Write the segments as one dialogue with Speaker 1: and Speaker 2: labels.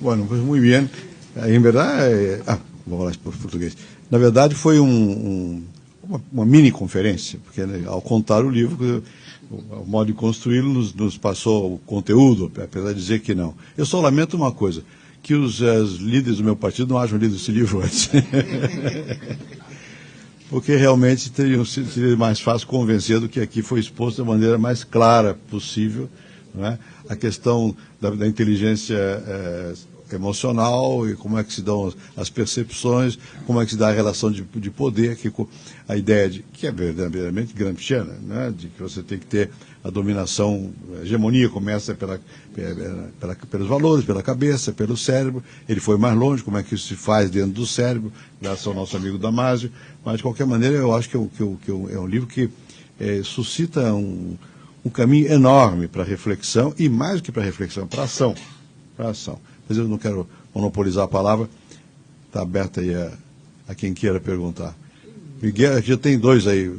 Speaker 1: Bueno, pues muy bien. En verdad, vou falar por português. Na verdade, foi uma mini conferência, porque ao contar o livro, o modo de construí-lo nos passou o conteúdo, apesar de dizer que não. Eu só lamento uma coisa, que os líderes do meu partido não hajam lido esse livro antes. Porque realmente seria mais fácil convencer do que aqui foi exposto da maneira mais clara possível, não é? A questão da inteligência emocional e como é que se dão as percepções, como é que se dá a relação de poder, a ideia que é verdadeiramente gramsciana, né? De que você tem que ter a dominação, a hegemonia começa pelos valores, pela cabeça, pelo cérebro. Ele foi mais longe, como é que isso se faz dentro do cérebro, graças ao nosso amigo Damasio. Mas, de qualquer maneira, eu acho que é um livro que suscita um caminho enorme para a reflexão, e mais do que para a reflexão, para a ação. Para a ação. Mas eu não quero monopolizar a palavra, está aberta aí a quem queira perguntar. Miguel, já tem dois aí,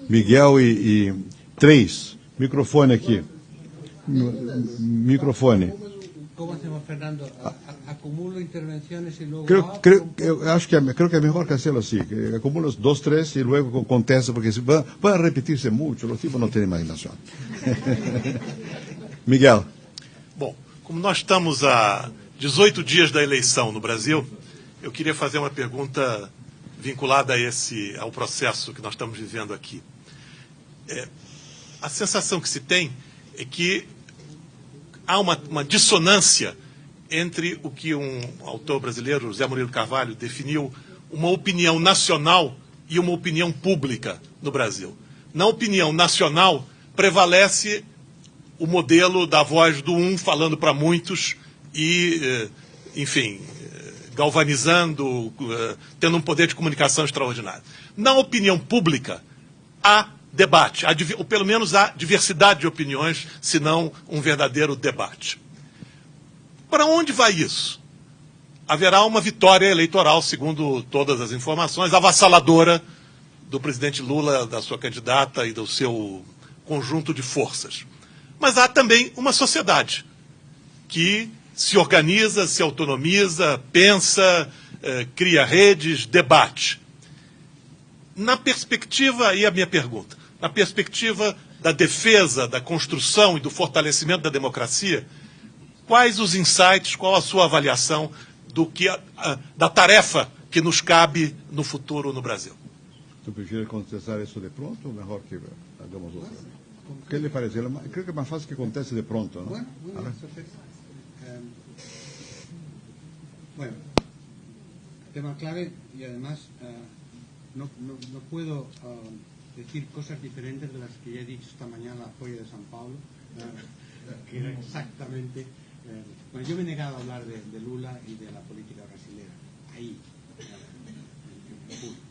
Speaker 1: Miguel e três. Microfone aqui. Microfone.
Speaker 2: ¿Cómo hacemos, Fernando? ¿Acumulo intervenciones y luego
Speaker 1: creo que é melhor que hacerlo así, que acumulas 2, 3 y luego contesta, porque va a repetirse mucho, los tipos no tienen imaginación. Miguel.
Speaker 3: Bom, como nós estamos a 18 dias da eleição no Brasil, eu queria fazer uma pergunta vinculada ao processo que nós estamos vivendo aqui. A sensação que se tem é que há uma dissonância entre o que um autor brasileiro, José Murilo Carvalho, definiu uma opinião nacional e uma opinião pública no Brasil. Na opinião nacional, prevalece o modelo da voz do falando para muitos e, enfim, galvanizando, tendo um poder de comunicação extraordinário. Na opinião pública, há debate, ou pelo menos há diversidade de opiniões, se não um verdadeiro debate. Para onde vai isso? Haverá uma vitória eleitoral, segundo todas as informações, avassaladora do presidente Lula, da sua candidata e do seu conjunto de forças. Mas há também uma sociedade que se organiza, se autonomiza, pensa, cria redes, debate. Na perspectiva, aí a minha pergunta, na perspectiva da defesa, da construção e do fortalecimento da democracia, quais os insights, qual a sua avaliação da tarefa que nos cabe no futuro no Brasil?
Speaker 1: Tu prefere contestar isso de pronto ou melhor que hagamos outra? ¿Qué le parece? Creo que es más fácil que conteste de pronto, ¿no?
Speaker 2: Bueno, perfecto. Bueno, tema clave y además no puedo decir cosas diferentes de las que ya he dicho esta mañana a la Folla de San Pablo, que era exactamente... bueno, yo me he negado a hablar de Lula y de la política brasileña, ahí,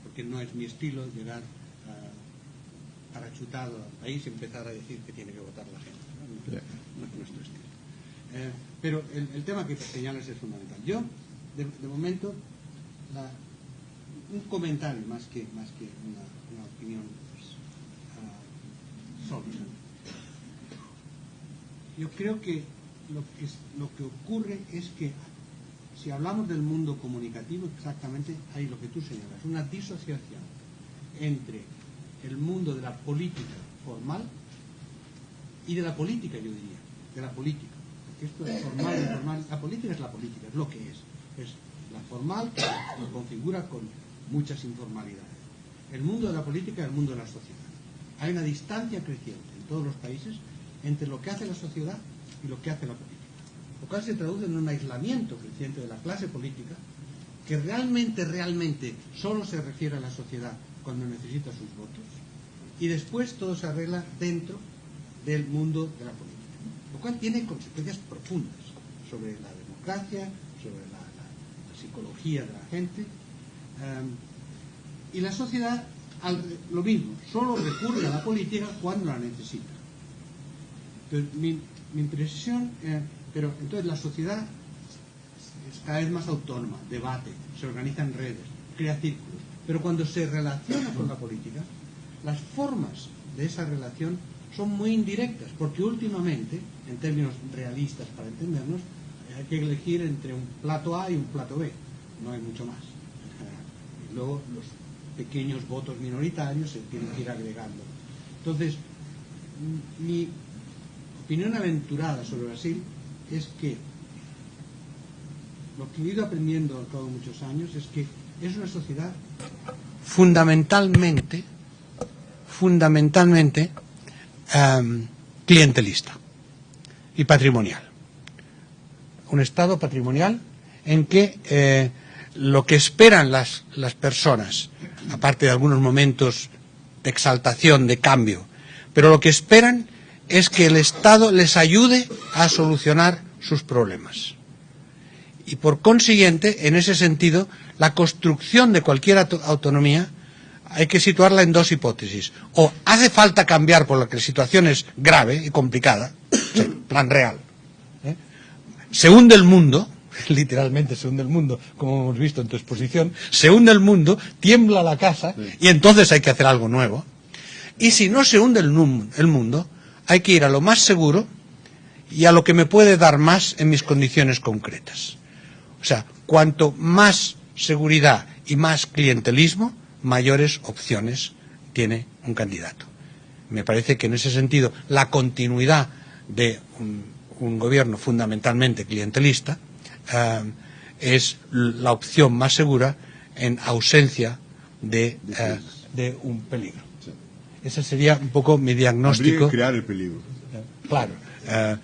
Speaker 2: porque no es mi estilo llegar parachutado al país y empezar a decir que tiene que votar la gente. No es nuestro estilo. Pero el tema que señalas es fundamental. Yo, de momento, un comentario más que una opinión sólida. Yo creo que lo que ocurre es que si hablamos del mundo comunicativo, exactamente hay lo que tú señalas, una disociación entre el mundo de la política formal y de la política, yo diría, de la política. Porque esto es formal e informal. La política, es lo que es. Es la formal que lo configura con muchas informalidades. El mundo de la política y el mundo de la sociedad. Hay una distancia creciente en todos los países entre lo que hace la sociedad y lo que hace la política. Lo cual se traduce en un aislamiento creciente de la clase política que realmente solo se refiere a la sociedad cuando necesita sus votos, y después todo se arregla dentro del mundo de la política, lo cual tiene consecuencias profundas sobre la democracia, sobre la psicología de la gente, y la sociedad lo mismo, solo recurre a la política cuando la necesita. Entonces, mi impresión, pero entonces la sociedad es cada vez más autónoma, debate, se organiza en redes, crea círculos. Pero cuando se relaciona con la política, las formas de esa relación son muy indirectas, porque últimamente, en términos realistas para entendernos, hay que elegir entre un plato A y un plato B, no hay mucho más. Y luego los pequeños votos minoritarios se tienen que ir agregando. Entonces, mi opinión aventurada sobre Brasil es que lo que he ido aprendiendo al cabo de muchos años es que es una sociedad fundamentalmente clientelista y patrimonial. Un Estado patrimonial en que lo que esperan las personas, aparte de algunos momentos de exaltación, de cambio, pero lo que esperan es que el Estado les ayude a solucionar sus problemas. Y por consiguiente, en ese sentido, la construcción de cualquier autonomía hay que situarla en dos hipótesis. O hace falta cambiar por lo que la situación es grave y complicada, plan real. Se hunde el mundo, literalmente se hunde el mundo, como hemos visto en tu exposición, se hunde el mundo, tiembla la casa y entonces hay que hacer algo nuevo. Y si no se hunde el mundo, hay que ir a lo más seguro y a lo que me puede dar más en mis condiciones concretas. O sea, cuanto más seguridad y más clientelismo, mayores opciones tiene un candidato. Me parece que en ese sentido la continuidad de un gobierno fundamentalmente clientelista es la opción más segura en ausencia de un peligro.
Speaker 1: Sí.
Speaker 2: Ese sería un poco mi diagnóstico.
Speaker 1: Habría que crear el peligro.
Speaker 2: Claro,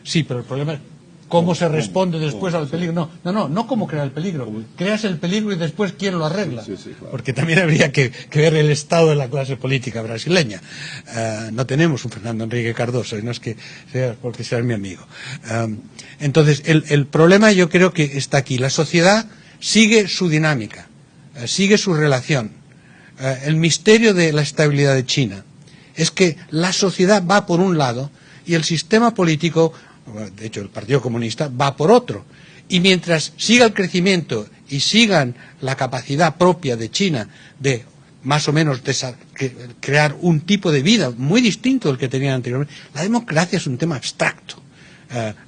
Speaker 2: sí, pero el problema es cómo se responde después al peligro. No cómo crear el peligro. Creas el peligro y después quién lo arregla.
Speaker 1: Sí, claro.
Speaker 2: Porque también habría que ver el estado de la clase política brasileña. No tenemos un Fernando Henrique Cardoso, y no es que sea porque sea mi amigo. Entonces, el problema yo creo que está aquí. La sociedad sigue su dinámica, sigue su relación. El misterio de la estabilidad de China es que la sociedad va por un lado y el sistema político, de hecho el Partido Comunista, va por otro. Y mientras siga el crecimiento y sigan la capacidad propia de China de más o menos crear un tipo de vida muy distinto del que tenían anteriormente, la democracia es un tema abstracto.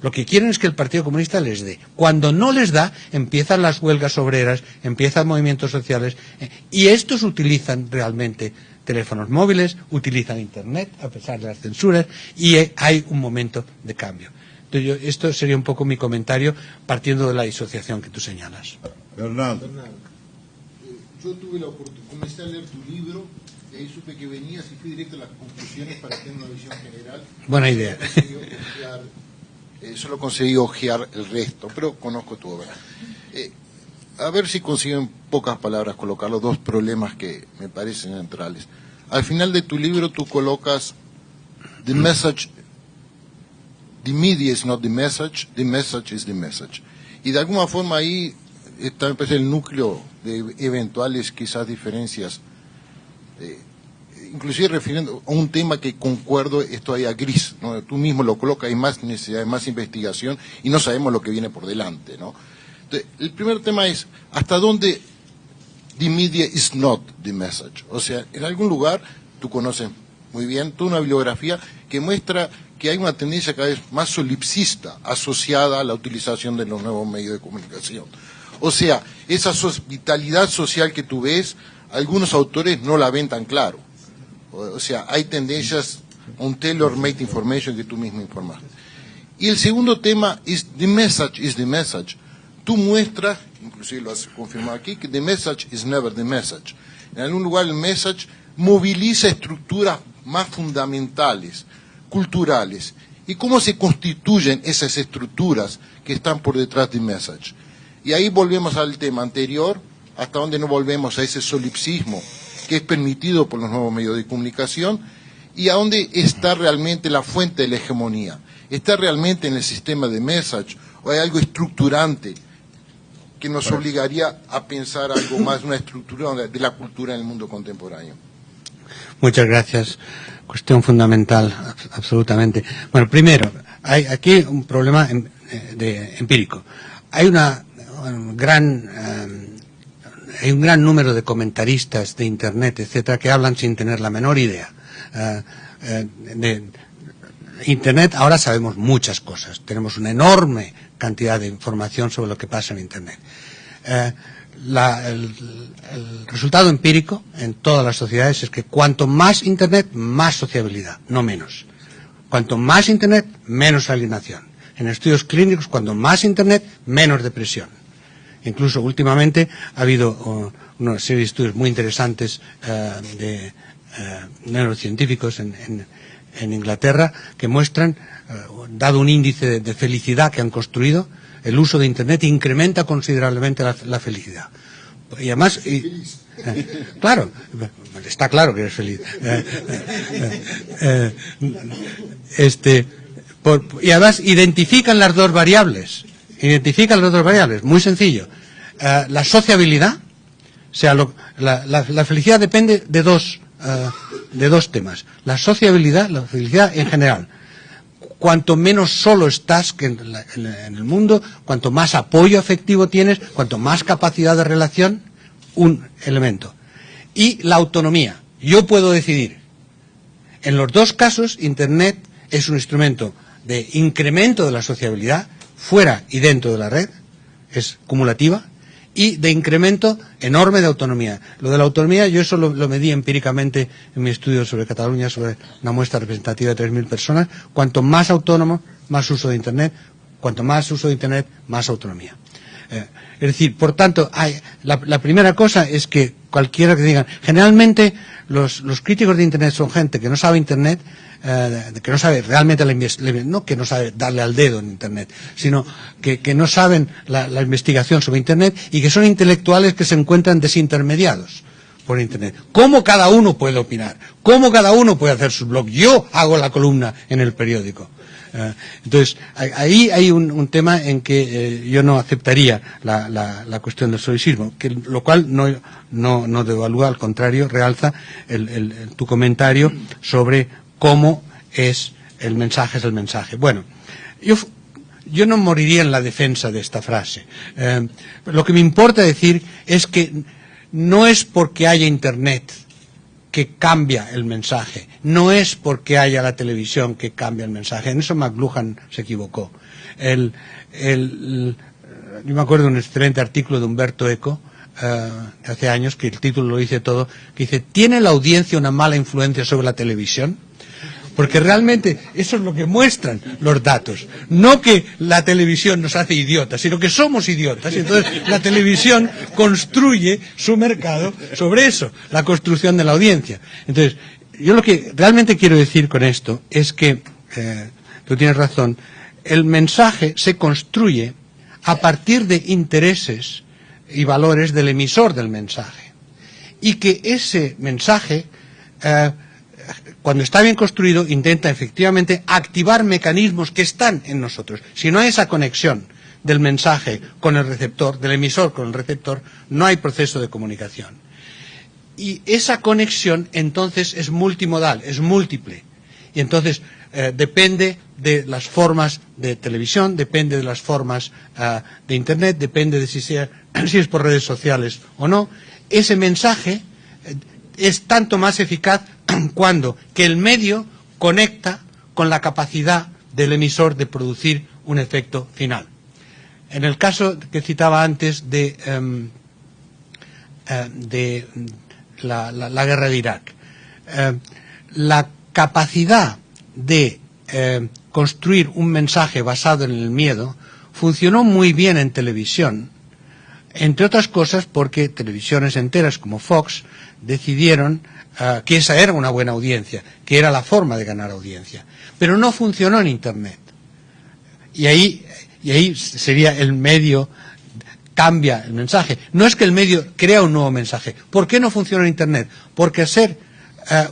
Speaker 2: Lo que quieren es que el Partido Comunista les dé. Cuando no les da, empiezan las huelgas obreras, empiezan movimientos sociales, y estos utilizan realmente teléfonos móviles, utilizan Internet, a pesar de las censuras, y hay un momento de cambio. Entonces, esto sería un poco mi comentario, partiendo de la disociación que tú señalas.
Speaker 1: Fernando.
Speaker 4: Yo tuve la oportunidad, comencé a leer tu libro, y ahí supe que venías y fui directo a las conclusiones para tener una visión general.
Speaker 2: Buena idea.
Speaker 4: Solo conseguí ojear el resto, pero conozco tu obra. A ver si consigo en pocas palabras colocar los dos problemas que me parecen centrales. Al final de tu libro tú colocas the message, the media is not the message is the message. Y de alguna forma ahí está, me parece, el núcleo de eventuales quizás diferencias, inclusive refiriendo a un tema que concuerdo es todavía gris, ¿no? Tú mismo lo colocas, hay más necesidad, hay más investigación y no sabemos lo que viene por delante, ¿no? Entonces, el primer tema es, ¿hasta dónde the media is not the message? O sea, en algún lugar, tú conoces muy bien, toda una bibliografía que muestra que hay una tendencia cada vez más solipsista asociada a la utilización de los nuevos medios de comunicación. O sea, esa vitalidad social que tú ves, algunos autores no la ven tan claro. O sea, hay tendencias a un tailor-made information que tú mismo informaste. Y el segundo tema es the message is the message. Tú muestras, inclusive lo has confirmado aquí, que the message is never the message. En algún lugar el message moviliza estructuras más fundamentales, culturales. ¿Y cómo se constituyen esas estructuras que están por detrás del message? Y ahí volvemos al tema anterior, hasta donde no volvemos a ese solipsismo que es permitido por los nuevos medios de comunicación, y a dónde está realmente la fuente de la hegemonía. ¿Está realmente en el sistema de message o hay algo estructurante que nos obligaría a pensar algo más, una estructura de la cultura en el mundo contemporáneo?
Speaker 2: Muchas gracias. Cuestión fundamental, absolutamente. Bueno, primero, hay aquí un problema empírico. Hay un gran número de comentaristas de Internet, etcétera, que hablan sin tener la menor idea de Internet ahora sabemos muchas cosas. Tenemos una enorme cantidad de información sobre lo que pasa en Internet. El resultado empírico en todas las sociedades es que cuanto más Internet, más sociabilidad, no menos. Cuanto más Internet, menos alienación. En estudios clínicos, cuanto más Internet, menos depresión. Incluso últimamente ha habido una serie de estudios muy interesantes de neurocientíficos en Inglaterra que muestran, dado un índice de felicidad que han construido, el uso de Internet incrementa considerablemente la felicidad. Y además, claro, está claro que eres feliz. Y además identifican las dos variables. Muy sencillo. La sociabilidad, o sea, la felicidad depende de dos temas. La sociabilidad, la felicidad en general. Cuanto menos solo estás en el mundo, cuanto más apoyo afectivo tienes, cuanto más capacidad de relación, un elemento. Y la autonomía. Yo puedo decidir. En los dos casos, Internet es un instrumento de incremento de la sociabilidad, fuera y dentro de la red, es cumulativa, y de incremento enorme de autonomía. Lo de la autonomía, yo eso lo medí empíricamente en mi estudio sobre Cataluña, sobre una muestra representativa de 3.000 personas. Cuanto más autónomo, más uso de Internet. Cuanto más uso de Internet, más autonomía. Es decir, por tanto, la primera cosa es que cualquiera que digan, generalmente los críticos de Internet son gente que no sabe Internet, que no sabe realmente no que no sabe darle al dedo en Internet, sino que no saben la investigación sobre Internet y que son intelectuales que se encuentran desintermediados por Internet. ¿Cómo cada uno puede opinar? ¿Cómo cada uno puede hacer su blog? Yo hago la columna en el periódico. Entonces, ahí hay un tema en que yo no aceptaría la cuestión del stoicismo, lo cual no devalúa, al contrario, realza tu comentario sobre cómo es el mensaje. Bueno, yo no moriría en la defensa de esta frase. Lo que me importa decir es que no es porque haya Internet que cambia el mensaje, no es porque haya la televisión que cambia el mensaje. En eso McLuhan se equivocó. Yo me acuerdo de un excelente artículo de Umberto Eco de hace años, que el título lo dice todo, que dice: ¿tiene la audiencia una mala influencia sobre la televisión? Porque realmente eso es lo que muestran los datos. No que la televisión nos hace idiotas, sino que somos idiotas. Y entonces la televisión construye su mercado sobre eso, la construcción de la audiencia. Entonces, yo lo que realmente quiero decir con esto es que, tú tienes razón, el mensaje se construye a partir de intereses y valores del emisor del mensaje. Y que ese mensaje, cuando está bien construido, intenta efectivamente activar mecanismos que están en nosotros. Si no hay esa conexión del mensaje con el receptor, del emisor con el receptor, no hay proceso de comunicación. Y esa conexión entonces es multimodal, es múltiple. Y entonces depende de las formas de televisión, depende de las formas de Internet, depende de si es por redes sociales o no. Ese mensaje es tanto más eficaz cuando que el medio conecta con la capacidad del emisor de producir un efecto final. En el caso que citaba antes de la guerra de Irak, la capacidad de construir un mensaje basado en el miedo funcionó muy bien en televisión, entre otras cosas porque televisiones enteras como Fox decidieron que esa era una buena audiencia, que era la forma de ganar audiencia. Pero no funcionó en Internet. Y ahí sería el medio, cambia el mensaje. No es que el medio crea un nuevo mensaje. ¿Por qué no funciona en Internet? Porque al ser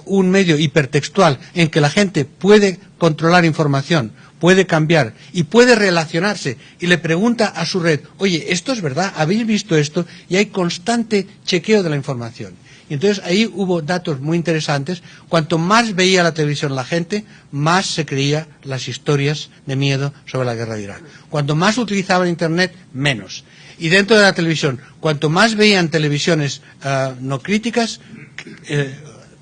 Speaker 2: un medio hipertextual en que la gente puede controlar información, puede cambiar y puede relacionarse y le pregunta a su red: oye, ¿esto es verdad? ¿Habéis visto esto? Y hay constante chequeo de la información. Y entonces ahí hubo datos muy interesantes. Cuanto más veía la televisión la gente, más se creía las historias de miedo sobre la guerra de Irak. Cuanto más utilizaban Internet, menos. Y dentro de la televisión, cuanto más veían televisiones no críticas,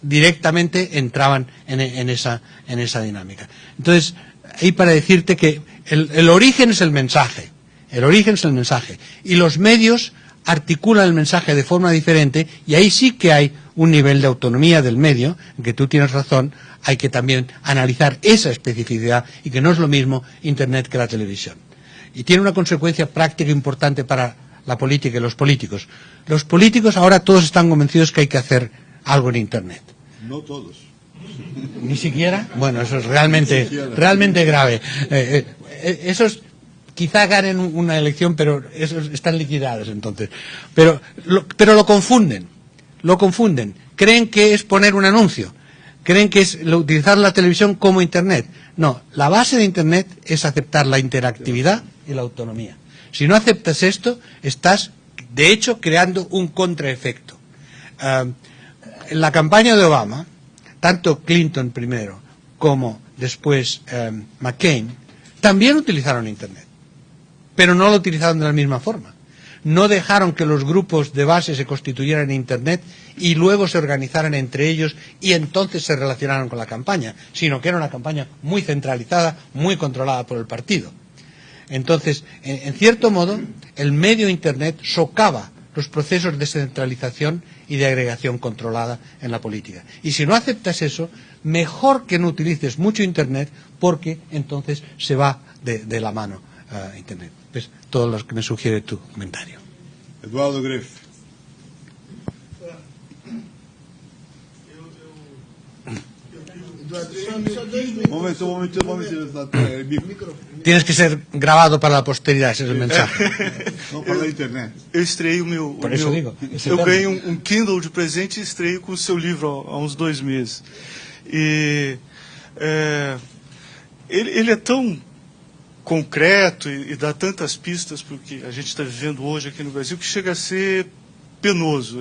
Speaker 2: directamente entraban en esa dinámica. Entonces, ahí para decirte que el origen es el mensaje. El origen es el mensaje. Y los medios articulan el mensaje de forma diferente, y ahí sí que hay un nivel de autonomía del medio, en que tú tienes razón, hay que también analizar esa especificidad, y que no es lo mismo Internet que la televisión. Y tiene una consecuencia práctica importante para la política y los políticos. Los políticos ahora todos están convencidos que hay que hacer algo en Internet.
Speaker 1: No todos.
Speaker 2: ¿Ni siquiera? Bueno, eso es realmente grave. Esos quizá ganen una elección, pero esos están liquidados entonces. Pero lo confunden. Creen que es poner un anuncio. Creen que es utilizar la televisión como Internet. No, la base de Internet es aceptar la interactividad y la autonomía. Si no aceptas esto, estás, de hecho, creando un contraefecto. En la campaña de Obama, tanto Clinton primero como después McCain, también utilizaron Internet, pero no lo utilizaron de la misma forma. No dejaron que los grupos de base se constituyeran en Internet y luego se organizaran entre ellos y entonces se relacionaran con la campaña, sino que era una campaña muy centralizada, muy controlada por el partido. Entonces, en cierto modo, el medio Internet socava los procesos de descentralización y de agregación controlada en la política. Y si no aceptas eso, mejor que no utilices mucho Internet, porque entonces se va de la mano Internet. Pues todo lo que me sugiere tu comentario.
Speaker 1: Eduardo Greff. Un momento.
Speaker 2: Tienes que ser grabado para la posteridad, ese es el mensaje.
Speaker 1: Não para a internet.
Speaker 5: Eu estreiei o meu...
Speaker 2: Por isso eu digo.
Speaker 5: Eu ganhei um Kindle de presente e estreiei com o seu livro há uns 2 meses. E ele é tão concreto e dá tantas pistas para o que a gente está vivendo hoje aqui no Brasil que chega a ser penoso.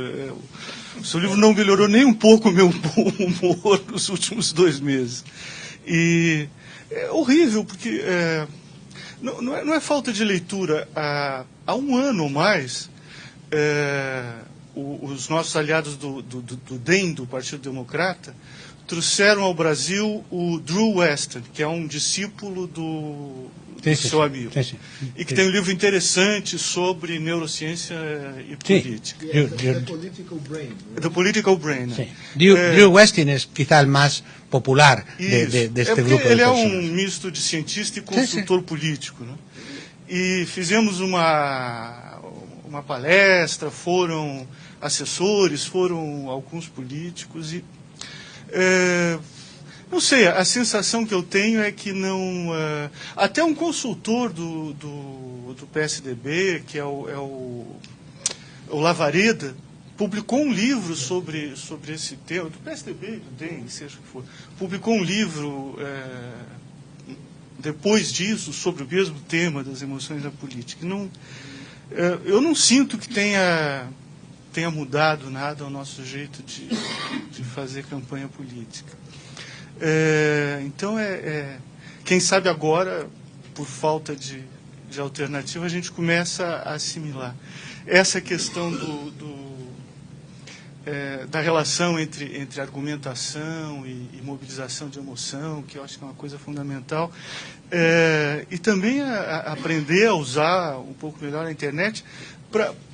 Speaker 5: O seu livro não melhorou nem um pouco o meu bom humor nos últimos 2 meses. E é horrível, porque não é falta de leitura. Há 1 ano ou mais, os nossos aliados do DEM, do Partido Democrata, trouxeram ao Brasil o Drew Westen, que é um discípulo do seu amigo.
Speaker 2: Sim.
Speaker 5: E que tem um livro interessante sobre neurociência e política.
Speaker 6: The Political Brain.
Speaker 5: The Political Brain.
Speaker 2: Sí. Drew Westen es quizá el más popular de este grupo de
Speaker 5: ele
Speaker 2: personas.
Speaker 5: é um misto de cientista e consultor político, né? E fizemos uma palestra, foram assessores, foram alguns políticos e não sei, a sensação que eu tenho é que não... até um consultor do PSDB, que é o Lavareda, publicou um livro sobre esse tema, do PSDB, do DEM, seja o que for, publicou um livro depois disso sobre o mesmo tema das emoções da política. Eu não sinto que tenha mudado nada ao nosso jeito de fazer campanha política. Então, quem sabe agora, por falta de alternativa, a gente começa a assimilar essa questão da relação entre argumentação e mobilização de emoção, que eu acho que é uma coisa fundamental, e também aprender a usar um pouco melhor a internet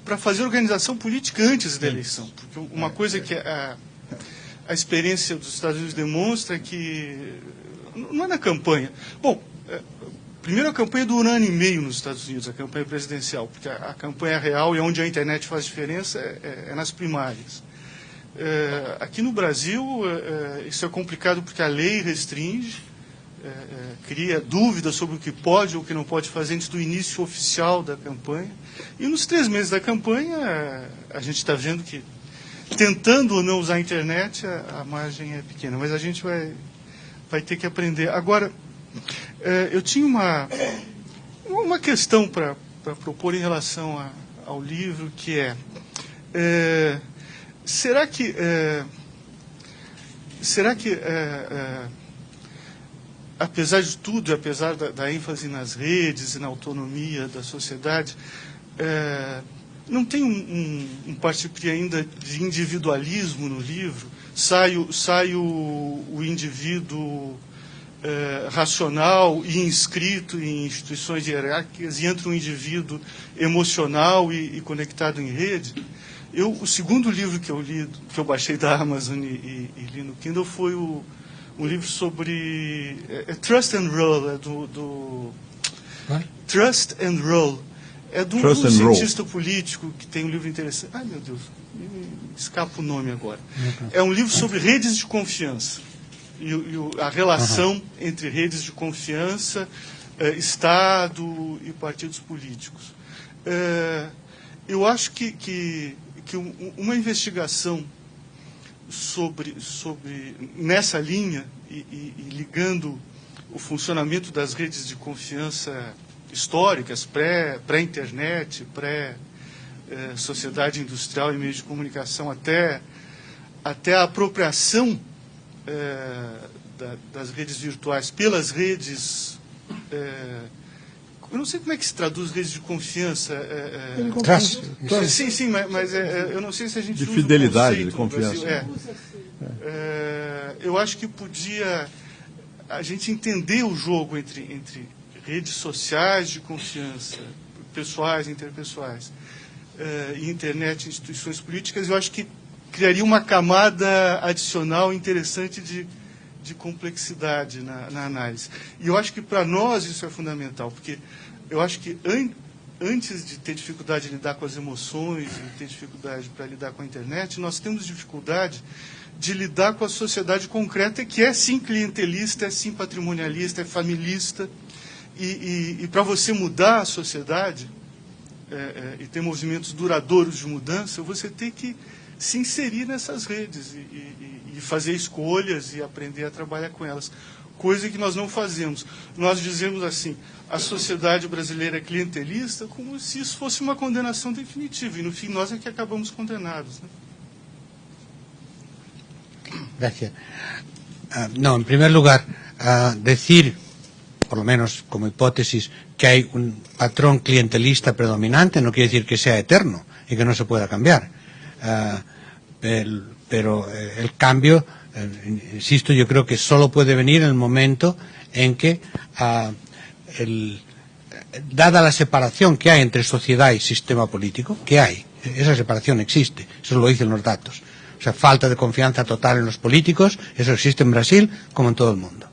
Speaker 5: para fazer organização política antes da eleição. Porque uma coisa que a experiência dos Estados Unidos demonstra é que não é na campanha. Bom, primeiro a campanha dura 1 ano e meio nos Estados Unidos, a campanha presidencial, porque a campanha real e onde a internet faz diferença é nas primárias. Aqui no Brasil, isso é complicado porque a lei restringe, cria dúvidas sobre o que pode ou o que não pode fazer antes do início oficial da campanha. E nos 3 meses da campanha, a gente está vendo que, tentando ou não usar a internet, a margem é pequena. Mas a gente vai ter que aprender. Agora, eu tinha uma questão para propor em relação ao livro, que será que apesar de tudo, apesar da ênfase nas redes e na autonomia da sociedade, não tem um particular ainda de individualismo no livro? sai o indivíduo racional e inscrito em instituições hierárquicas e entra um indivíduo emocional e conectado em rede. O segundo livro que eu li, que eu baixei da Amazon e li no Kindle, foi um livro sobre Trust and Role, Trust and Role. É de um cientista político que tem um livro interessante. Ai, meu Deus, me escapa o nome agora. É um livro sobre redes de confiança e a relação entre redes de confiança, Estado e partidos políticos. Eu acho que uma investigação sobre nessa linha e ligando o funcionamento das redes de confiança históricas, pré-internet, pré-sociedade industrial e meios de comunicação, até a apropriação das redes virtuais pelas redes... eu não sei como é que se traduz redes de confiança. Sim, mas eu não sei se a gente
Speaker 1: de
Speaker 5: usa
Speaker 1: fidelidade,
Speaker 5: o conceito
Speaker 1: de confiança.
Speaker 5: Eu acho que podia a gente entender o jogo entre redes sociais de confiança, pessoais, interpessoais, e internet e instituições políticas. Eu acho que criaria uma camada adicional interessante de complexidade na análise. E eu acho que para nós isso é fundamental, porque eu acho que antes de ter dificuldade de lidar com as emoções e ter dificuldade para lidar com a internet, nós temos dificuldade de lidar com a sociedade concreta, que é sim clientelista, é sim patrimonialista, é familista. E para você mudar a sociedade e ter movimentos duradouros de mudança, você tem que se inserir nessas redes e fazer escolhas e aprender a trabalhar com elas. Coisa que nós não fazemos. Nós dizemos assim, a sociedade brasileira é clientelista, como se isso fosse uma condenação definitiva. E, no fim, nós é que acabamos condenados. Né?
Speaker 6: Gracias. No, en primer lugar, decir, por lo menos como hipótesis, que hay un patrón clientelista predominante no quiere decir que sea eterno y que no se pueda cambiar. Pero el cambio, insisto, yo creo que solo puede venir en el momento en que, dada la separación que hay entre sociedad y sistema político, que hay, esa separación existe, eso lo dicen los datos. O sea, falta de confianza total en los políticos, eso existe en Brasil como en todo el mundo.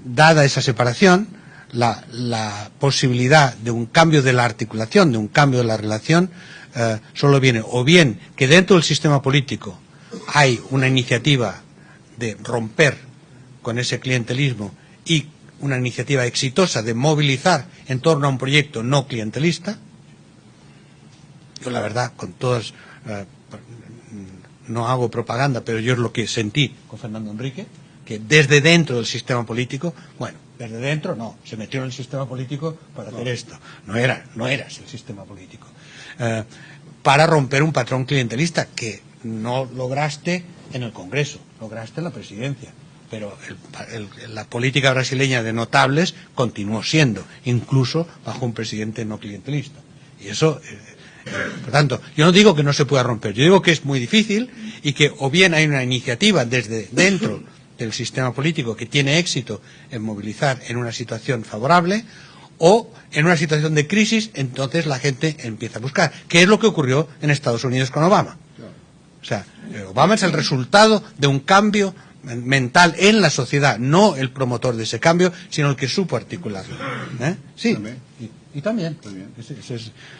Speaker 6: Dada esa separación, la posibilidad de un cambio de la articulación, de un cambio de la relación, solo viene o bien que dentro del sistema político hay una iniciativa de romper con ese clientelismo y una iniciativa exitosa de movilizar en torno a un proyecto no clientelista. Yo la verdad, con todas, no hago propaganda, pero yo es lo que sentí con Fernando Henrique, que desde dentro del sistema político, bueno, desde dentro no, se metió en el sistema político para hacer esto, no eras el sistema político, para romper un patrón clientelista que no lograste en el Congreso, lograste en la presidencia, pero la política brasileña de notables continuó siendo, incluso bajo un presidente no clientelista, y eso... por tanto, yo no digo que no se pueda romper, yo digo que es muy difícil y que o bien hay una iniciativa desde dentro del sistema político que tiene éxito en movilizar en una situación favorable o en una situación de crisis, entonces la gente empieza a buscar, que es lo que ocurrió en Estados Unidos con Obama. O sea, Obama es el resultado de un cambio mental en la sociedad, no el promotor de ese cambio, sino el que supo articularlo. Sí. Y también.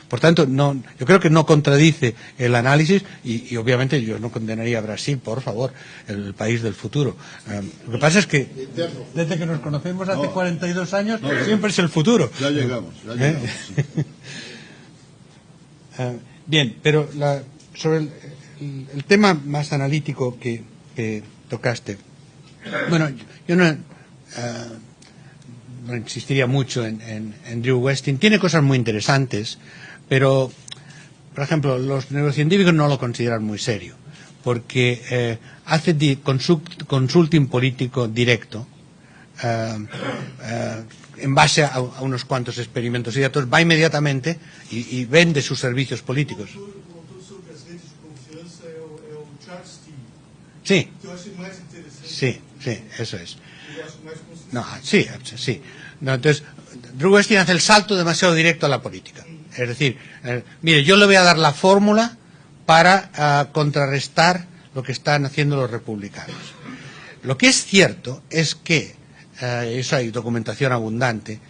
Speaker 6: Por tanto, no, yo creo que no contradice el análisis y obviamente yo no condenaría a Brasil, por favor, el país del futuro. Lo que pasa es que desde que nos conocemos hace 42 años siempre es el futuro.
Speaker 1: Ya llegamos. Sí.
Speaker 6: Bien, pero sobre el tema más analítico que tocaste, bueno, yo no insistiría mucho en Drew Westen. Tiene cosas muy interesantes, pero, por ejemplo, los neurocientíficos no lo consideran muy serio, porque hace consulting político directo en base a unos cuantos experimentos y datos, va inmediatamente y vende sus servicios políticos.
Speaker 5: O autor sobre as redes de confiança é
Speaker 6: Sí.
Speaker 5: Eu acho mais interessante.
Speaker 6: Sí, sí, eso es.
Speaker 5: Eu acho mais consistente.
Speaker 6: No, sí, sí. No, entonces, Drew Westenstein hace el salto demasiado directo a la política. Es decir, mire, yo le voy a dar la fórmula para contrarrestar lo que están haciendo los republicanos. Lo que es cierto es que, eso hay documentación abundante,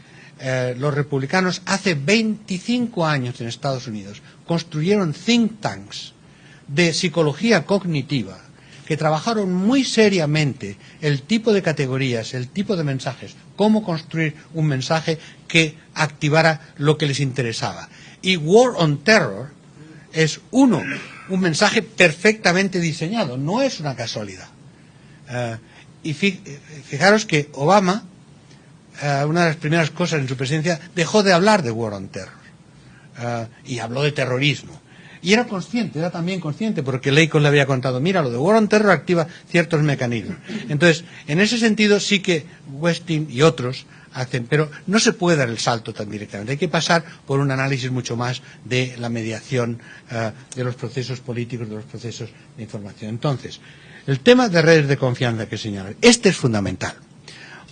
Speaker 6: los republicanos hace 25 años en Estados Unidos construyeron think tanks de psicología cognitiva que trabajaron muy seriamente el tipo de categorías, el tipo de mensajes, cómo construir un mensaje que activara lo que les interesaba. Y War on Terror es un mensaje perfectamente diseñado, no es una casualidad. Y fijaros que Obama, una de las primeras cosas en su presidencia, dejó de hablar de War on Terror y habló de terrorismo. Y era también consciente, porque Leikos le había contado, mira, lo de War on Terror activa ciertos mecanismos. Entonces, en ese sentido sí que Westin y otros hacen, pero no se puede dar el salto tan directamente. Hay que pasar por un análisis mucho más de la mediación de los procesos políticos, de los procesos de información. Entonces, el tema de redes de confianza que señalan, este es fundamental,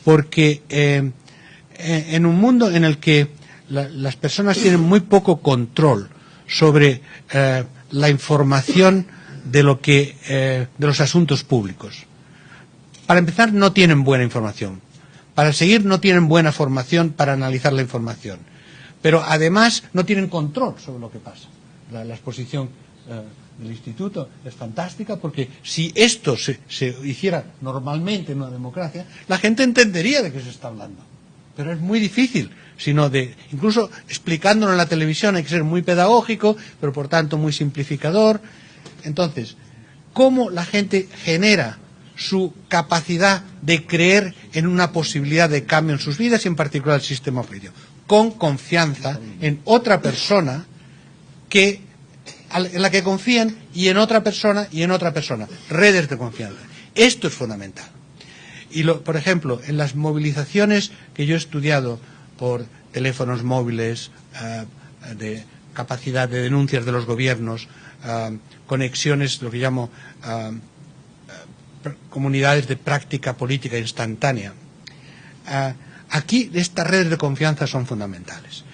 Speaker 6: porque en un mundo en el que las personas tienen muy poco control sobre la información de los asuntos públicos. Para empezar, no tienen buena información. Para seguir, no tienen buena formación para analizar la información. Pero además no tienen control sobre lo que pasa. La exposición del instituto es fantástica, porque si esto se hiciera normalmente en una democracia, la gente entendería de qué se está hablando. Pero es muy difícil, incluso explicándolo en la televisión hay que ser muy pedagógico, pero por tanto muy simplificador. Entonces, ¿cómo la gente genera su capacidad de creer en una posibilidad de cambio en sus vidas y en particular el sistema político? Con confianza en otra persona en la que confían, y en otra persona y en otra persona. Redes de confianza. Esto es fundamental. Y por ejemplo, en las movilizaciones que yo he estudiado por teléfonos móviles, de capacidad de denuncias de los gobiernos, conexiones, lo que llamo comunidades de práctica política instantánea, aquí estas redes de confianza son fundamentales.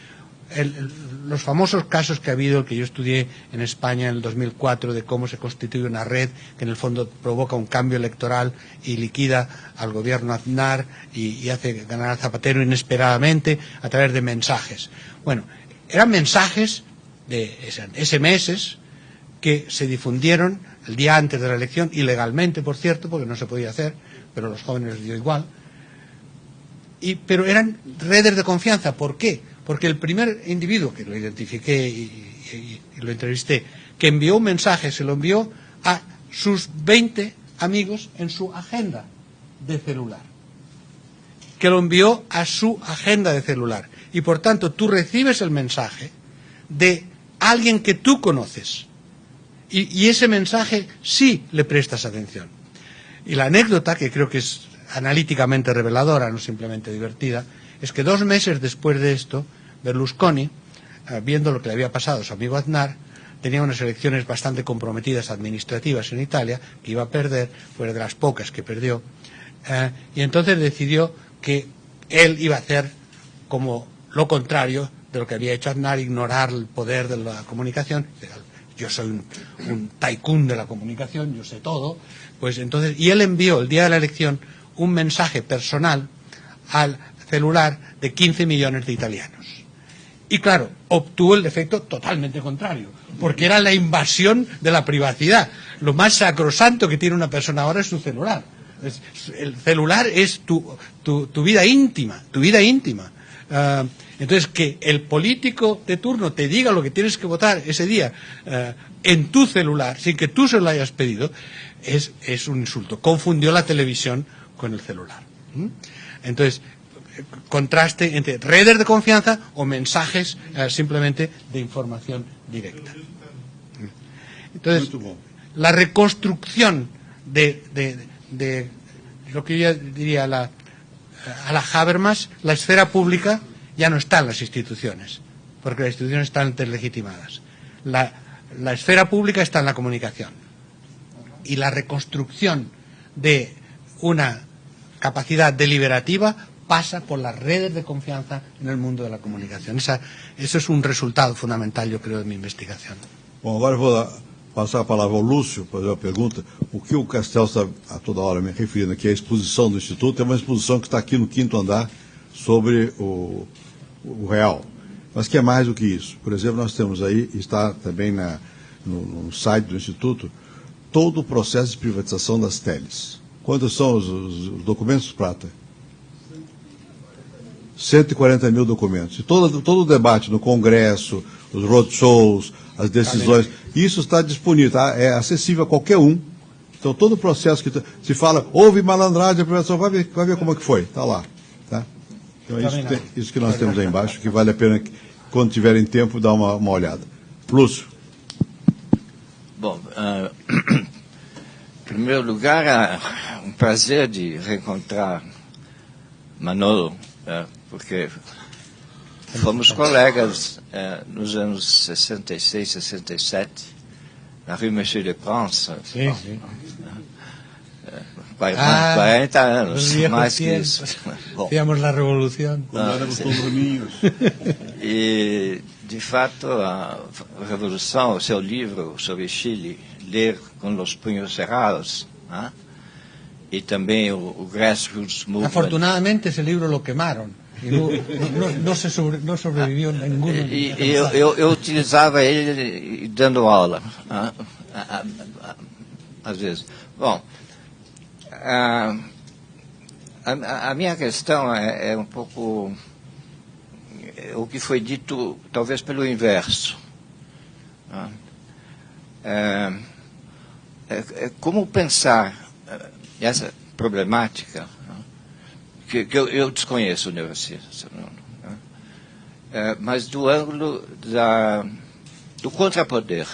Speaker 6: Los famosos casos que ha habido, el que yo estudié en España en el 2004, de cómo se constituye una red que en el fondo provoca un cambio electoral y liquida al gobierno Aznar y hace ganar a Zapatero inesperadamente a través de mensajes. Bueno, eran mensajes de SMS que se difundieron el día antes de la elección, ilegalmente, por cierto, porque no se podía hacer, pero a los jóvenes les dio igual. Pero eran redes de confianza. ¿Por qué? Porque el primer individuo, que lo identifiqué y lo entrevisté, que envió un mensaje, se lo envió a sus 20 amigos en su agenda de celular. Que lo envió a su agenda de celular. Y por tanto, tú recibes el mensaje de alguien que tú conoces. Y ese mensaje sí le prestas atención. Y la anécdota, que creo que es analíticamente reveladora, no simplemente divertida, es que 2 meses después de esto, Berlusconi, viendo lo que le había pasado a su amigo Aznar, tenía unas elecciones bastante comprometidas administrativas en Italia, que iba a perder, fue de las pocas que perdió, y entonces decidió que él iba a hacer como lo contrario de lo que había hecho Aznar, ignorar el poder de la comunicación. Yo soy un tycoon de la comunicación, yo sé todo. Pues entonces, y él envió el día de la elección un mensaje personal al celular de 15 millones de italianos. Y claro, obtuvo el efecto totalmente contrario, porque era la invasión de la privacidad. Lo más sacrosanto que tiene una persona ahora es su celular. El celular es tu vida íntima, entonces, que el político de turno te diga lo que tienes que votar ese día en tu celular, sin que tú se lo hayas pedido, es un insulto. Confundió la televisión con el celular. Entonces, contraste entre redes de confianza o mensajes simplemente de información directa. Entonces, la reconstrucción de lo que yo diría a la Habermas, la esfera pública ya no está en las instituciones, porque las instituciones están deslegitimadas. La esfera pública está en la comunicación. y la reconstrucción de una capacidad deliberativa pasa por las redes de confianza en el mundo de la comunicación. Eso es un resultado fundamental, yo creo, de mi investigación.
Speaker 1: Bom, agora eu vou passar a palavra ao Lúcio para fazer uma pergunta. O que o Castel está a toda hora me referindo aqui à exposição do Instituto, é uma exposição que está aqui no 5º andar sobre o real. Mas que é mais do que isso. Por exemplo, nós temos aí, está também no site do Instituto, todo o processo de privatização das teles. Quantos são os documentos, Prata? 140 mil documentos. E todo o debate no Congresso, os roadshows, as decisões, isso está disponível, tá? É acessível a qualquer um. Então, todo o processo que se fala, houve malandragem, a privatização, vai ver como é que foi, está lá. Tá? Então, é isso que nós temos aí embaixo, que vale a pena, quando tiverem tempo, dar uma olhada. Lúcio.
Speaker 7: Bom, em primeiro lugar, é um prazer de reencontrar Manolo, porque fomos colegas nos anos 66, 67, na Rue Monsieur de France.
Speaker 6: Sim, sim.
Speaker 7: 40 anos, mais que isso.
Speaker 6: Fizemos a Revolução.
Speaker 1: Quando éramos todos amigos.
Speaker 7: E, de fato, a Revolução, o seu livro sobre Chile, Ler com os Punhos Cerrados, e também o Grassroots Movement.
Speaker 6: Afortunadamente, esse livro lo quemaram. E não sobreviveu nenhum.
Speaker 7: Eu utilizava ele dando aula, às vezes. Bom, a minha questão é um pouco o que foi dito, talvez pelo inverso. Como pensar essa problemática que eu desconheço, mas do ângulo do contrapoder,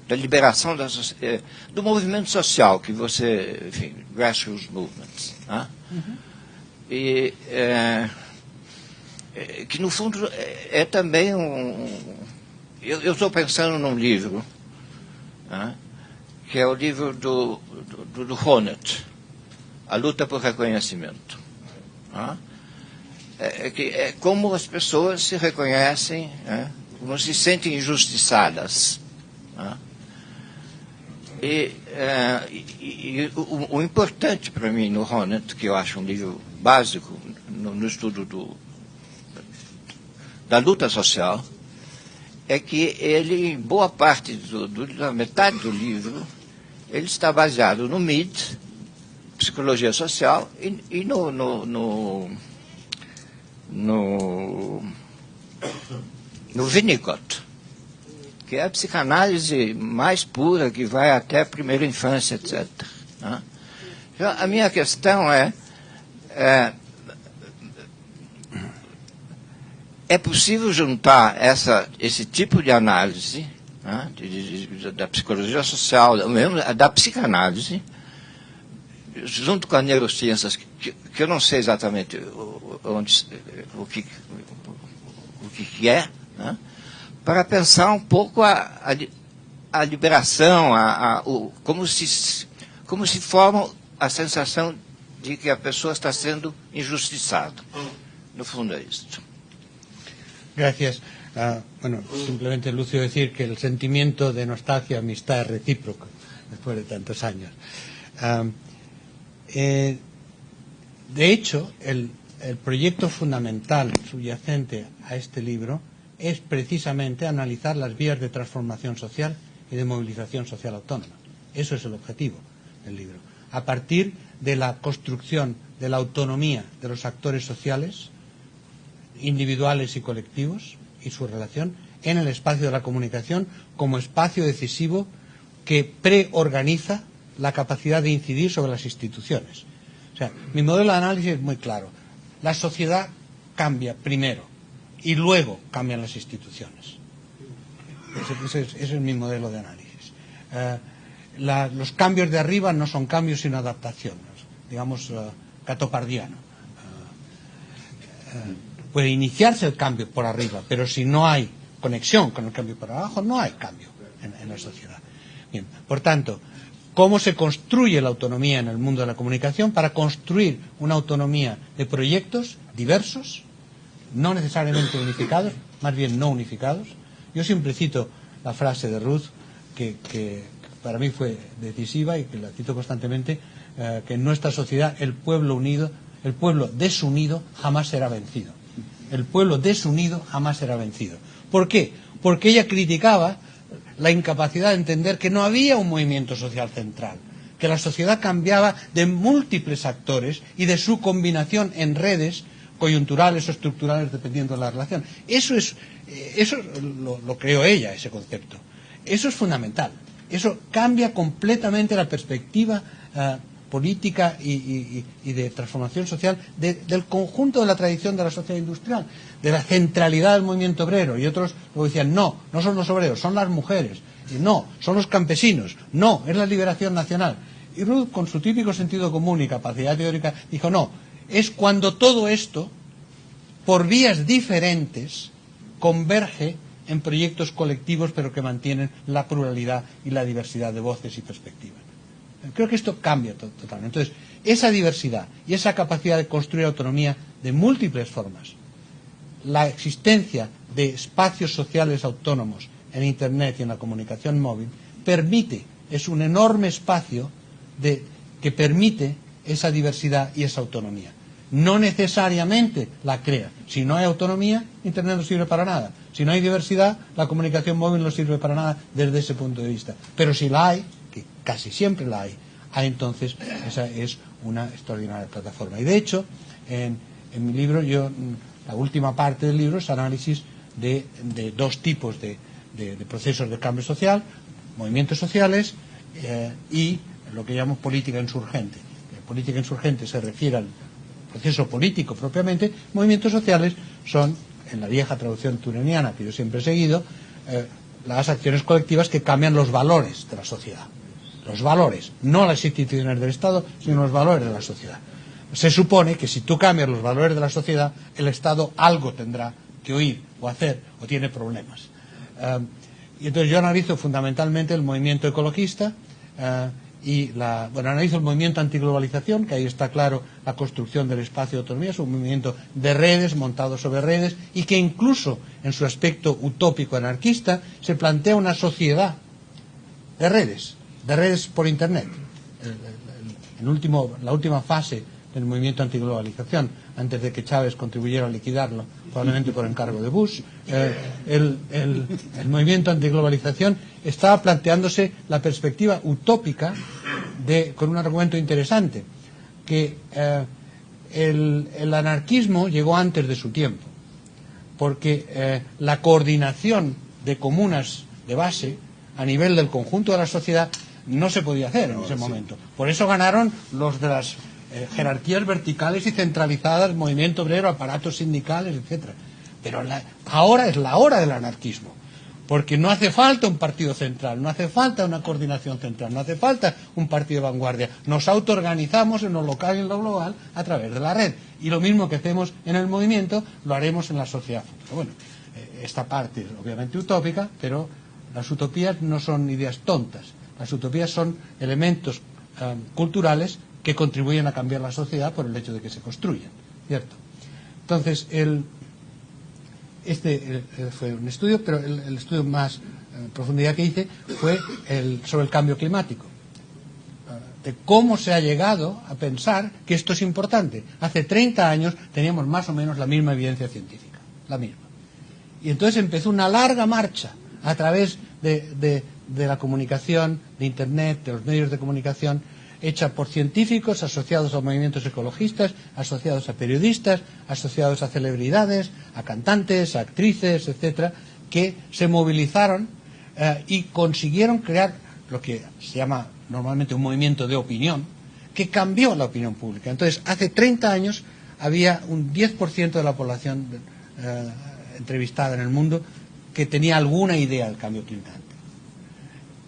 Speaker 7: da liberação do movimento social que você, enfim, grassroots movements, e que no fundo é também eu estou pensando num livro, que é o livro do Honneth, A Luta por Reconhecimento. É como as pessoas se reconhecem, como se sentem injustiçadas. E o importante para mim no Honneth, que eu acho um livro básico no estudo da luta social, é que ele, em boa parte da metade do livro, ele está baseado no Mead, psicologia social, e no Winnicott, que é a psicanálise mais pura, que vai até a primeira infância, etc. Então, a minha questão é possível juntar esse tipo de análise, da psicologia social, mesmo da psicanálise, junto com as neurociências, que eu não sei exatamente o que é, para pensar um pouco a liberação, como se forma a sensação de que a pessoa está sendo injustiçada. No fundo é isso.
Speaker 6: Gracias. Bueno, simplemente, Lucio, decir que el sentimiento de nostalgia y amistad es recíproco después de tantos años. De hecho, el proyecto fundamental subyacente a este libro es precisamente analizar las vías de transformación social y de movilización social autónoma. Eso es el objetivo del libro. A partir de la construcción de la autonomía de los actores sociales, individuales y colectivos, y su relación en el espacio de la comunicación como espacio decisivo que preorganiza la capacidad de incidir sobre las instituciones. O sea, mi modelo de análisis es muy claro. La sociedad cambia primero y luego cambian las instituciones. Ese es mi modelo de análisis. Los cambios de arriba no son cambios sino adaptaciones, digamos, catopardiano. Puede iniciarse el cambio por arriba, pero si no hay conexión con el cambio por abajo, no hay cambio en la sociedad. Bien, por tanto, cómo se construye la autonomía en el mundo de la comunicación para construir una autonomía de proyectos diversos, no necesariamente unificados, más bien no unificados. Yo siempre cito la frase de Ruth, que para mí fue decisiva y que la cito constantemente, que en nuestra sociedad el pueblo desunido jamás será vencido. El pueblo desunido jamás será vencido. ¿Por qué? Porque ella criticaba la incapacidad de entender que no había un movimiento social central, que la sociedad cambiaba de múltiples actores y de su combinación en redes coyunturales o estructurales dependiendo de la relación. Eso lo creó ella, ese concepto. Eso es fundamental. Eso cambia completamente la perspectiva política y de transformación social del conjunto de la tradición de la sociedad industrial, de la centralidad del movimiento obrero. Y otros luego decían, no son los obreros, son las mujeres, y no, son los campesinos, no, es la liberación nacional. Y Ruth, con su típico sentido común y capacidad teórica, dijo, no, es cuando todo esto, por vías diferentes, converge en proyectos colectivos, pero que mantienen la pluralidad y la diversidad de voces y perspectivas. Creo que esto cambia totalmente. Entonces, esa diversidad y esa capacidad de construir autonomía de múltiples formas, la existencia de espacios sociales autónomos en Internet y en la comunicación móvil, es un enorme espacio que permite esa diversidad y esa autonomía. No necesariamente la crea. Si no hay autonomía, Internet no sirve para nada. Si no hay diversidad, la comunicación móvil no sirve para nada desde ese punto de vista. Pero si la hay, que casi siempre la hay, entonces esa es una extraordinaria plataforma. Y de hecho, en mi libro, la última parte del libro es análisis de dos tipos de procesos de cambio social, movimientos sociales y lo que llamamos política insurgente. Política insurgente se refiere al proceso político propiamente. Movimientos sociales son, en la vieja traducción tureniana que yo siempre he seguido, las acciones colectivas que cambian los valores de la sociedad. Los valores, no las instituciones del Estado, sino los valores de la sociedad. Se supone que si tú cambias los valores de la sociedad, el Estado algo tendrá que oír o hacer o tiene problemas. Y entonces yo analizo fundamentalmente el movimiento ecologista analizo el movimiento antiglobalización, que ahí está claro la construcción del espacio de autonomía, es un movimiento de redes, montado sobre redes, y que incluso en su aspecto utópico anarquista se plantea una sociedad de redes por Internet. La última fase del movimiento antiglobalización, antes de que Chávez contribuyera a liquidarlo, probablemente por encargo de Bush, el movimiento antiglobalización estaba planteándose la perspectiva utópica con un argumento interesante, que el anarquismo llegó antes de su tiempo, porque la coordinación de comunas de base a nivel del conjunto de la sociedad no se podía hacer en ese momento. Por eso ganaron los de las jerarquías verticales y centralizadas, movimiento obrero, aparatos sindicales, etcétera. Pero ahora es la hora del anarquismo, porque no hace falta un partido central, no hace falta una coordinación central, no hace falta un partido de vanguardia. Nos autoorganizamos en lo local y en lo global a través de la red. Y lo mismo que hacemos en el movimiento, lo haremos en la sociedad futura. Bueno, esta parte es obviamente utópica, pero las utopías no son ideas tontas. Las utopías son elementos culturales que contribuyen a cambiar la sociedad por el hecho de que se construyan, ¿cierto? Entonces, este fue un estudio, pero el estudio más en profundidad que hice fue sobre el cambio climático, de cómo se ha llegado a pensar que esto es importante. Hace 30 años teníamos más o menos la misma evidencia científica, la misma. Y entonces empezó una larga marcha a través de la comunicación, de Internet, de los medios de comunicación, hecha por científicos asociados a movimientos ecologistas, asociados a periodistas, asociados a celebridades, a cantantes, a actrices, etcétera, que se movilizaron y consiguieron crear lo que se llama normalmente un movimiento de opinión, que cambió la opinión pública. Entonces, hace 30 años había un 10% de la población entrevistada en el mundo que tenía alguna idea del cambio climático.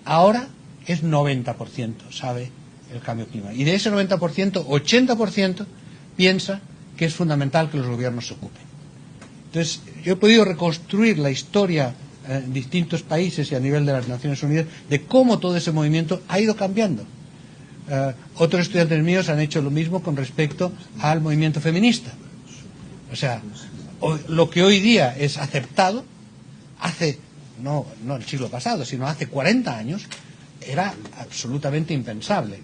Speaker 6: Ahora es 90%, sabe el cambio climático. Y de ese 90%, 80% piensa que es fundamental que los gobiernos se ocupen. Entonces, yo he podido reconstruir la historia en distintos países y a nivel de las Naciones Unidas de cómo todo ese movimiento ha ido cambiando. otros estudiantes míos han hecho lo mismo con respecto al movimiento feminista. O sea, lo que hoy día es aceptado, no el siglo pasado, sino hace 40 años, era absolutamente impensable.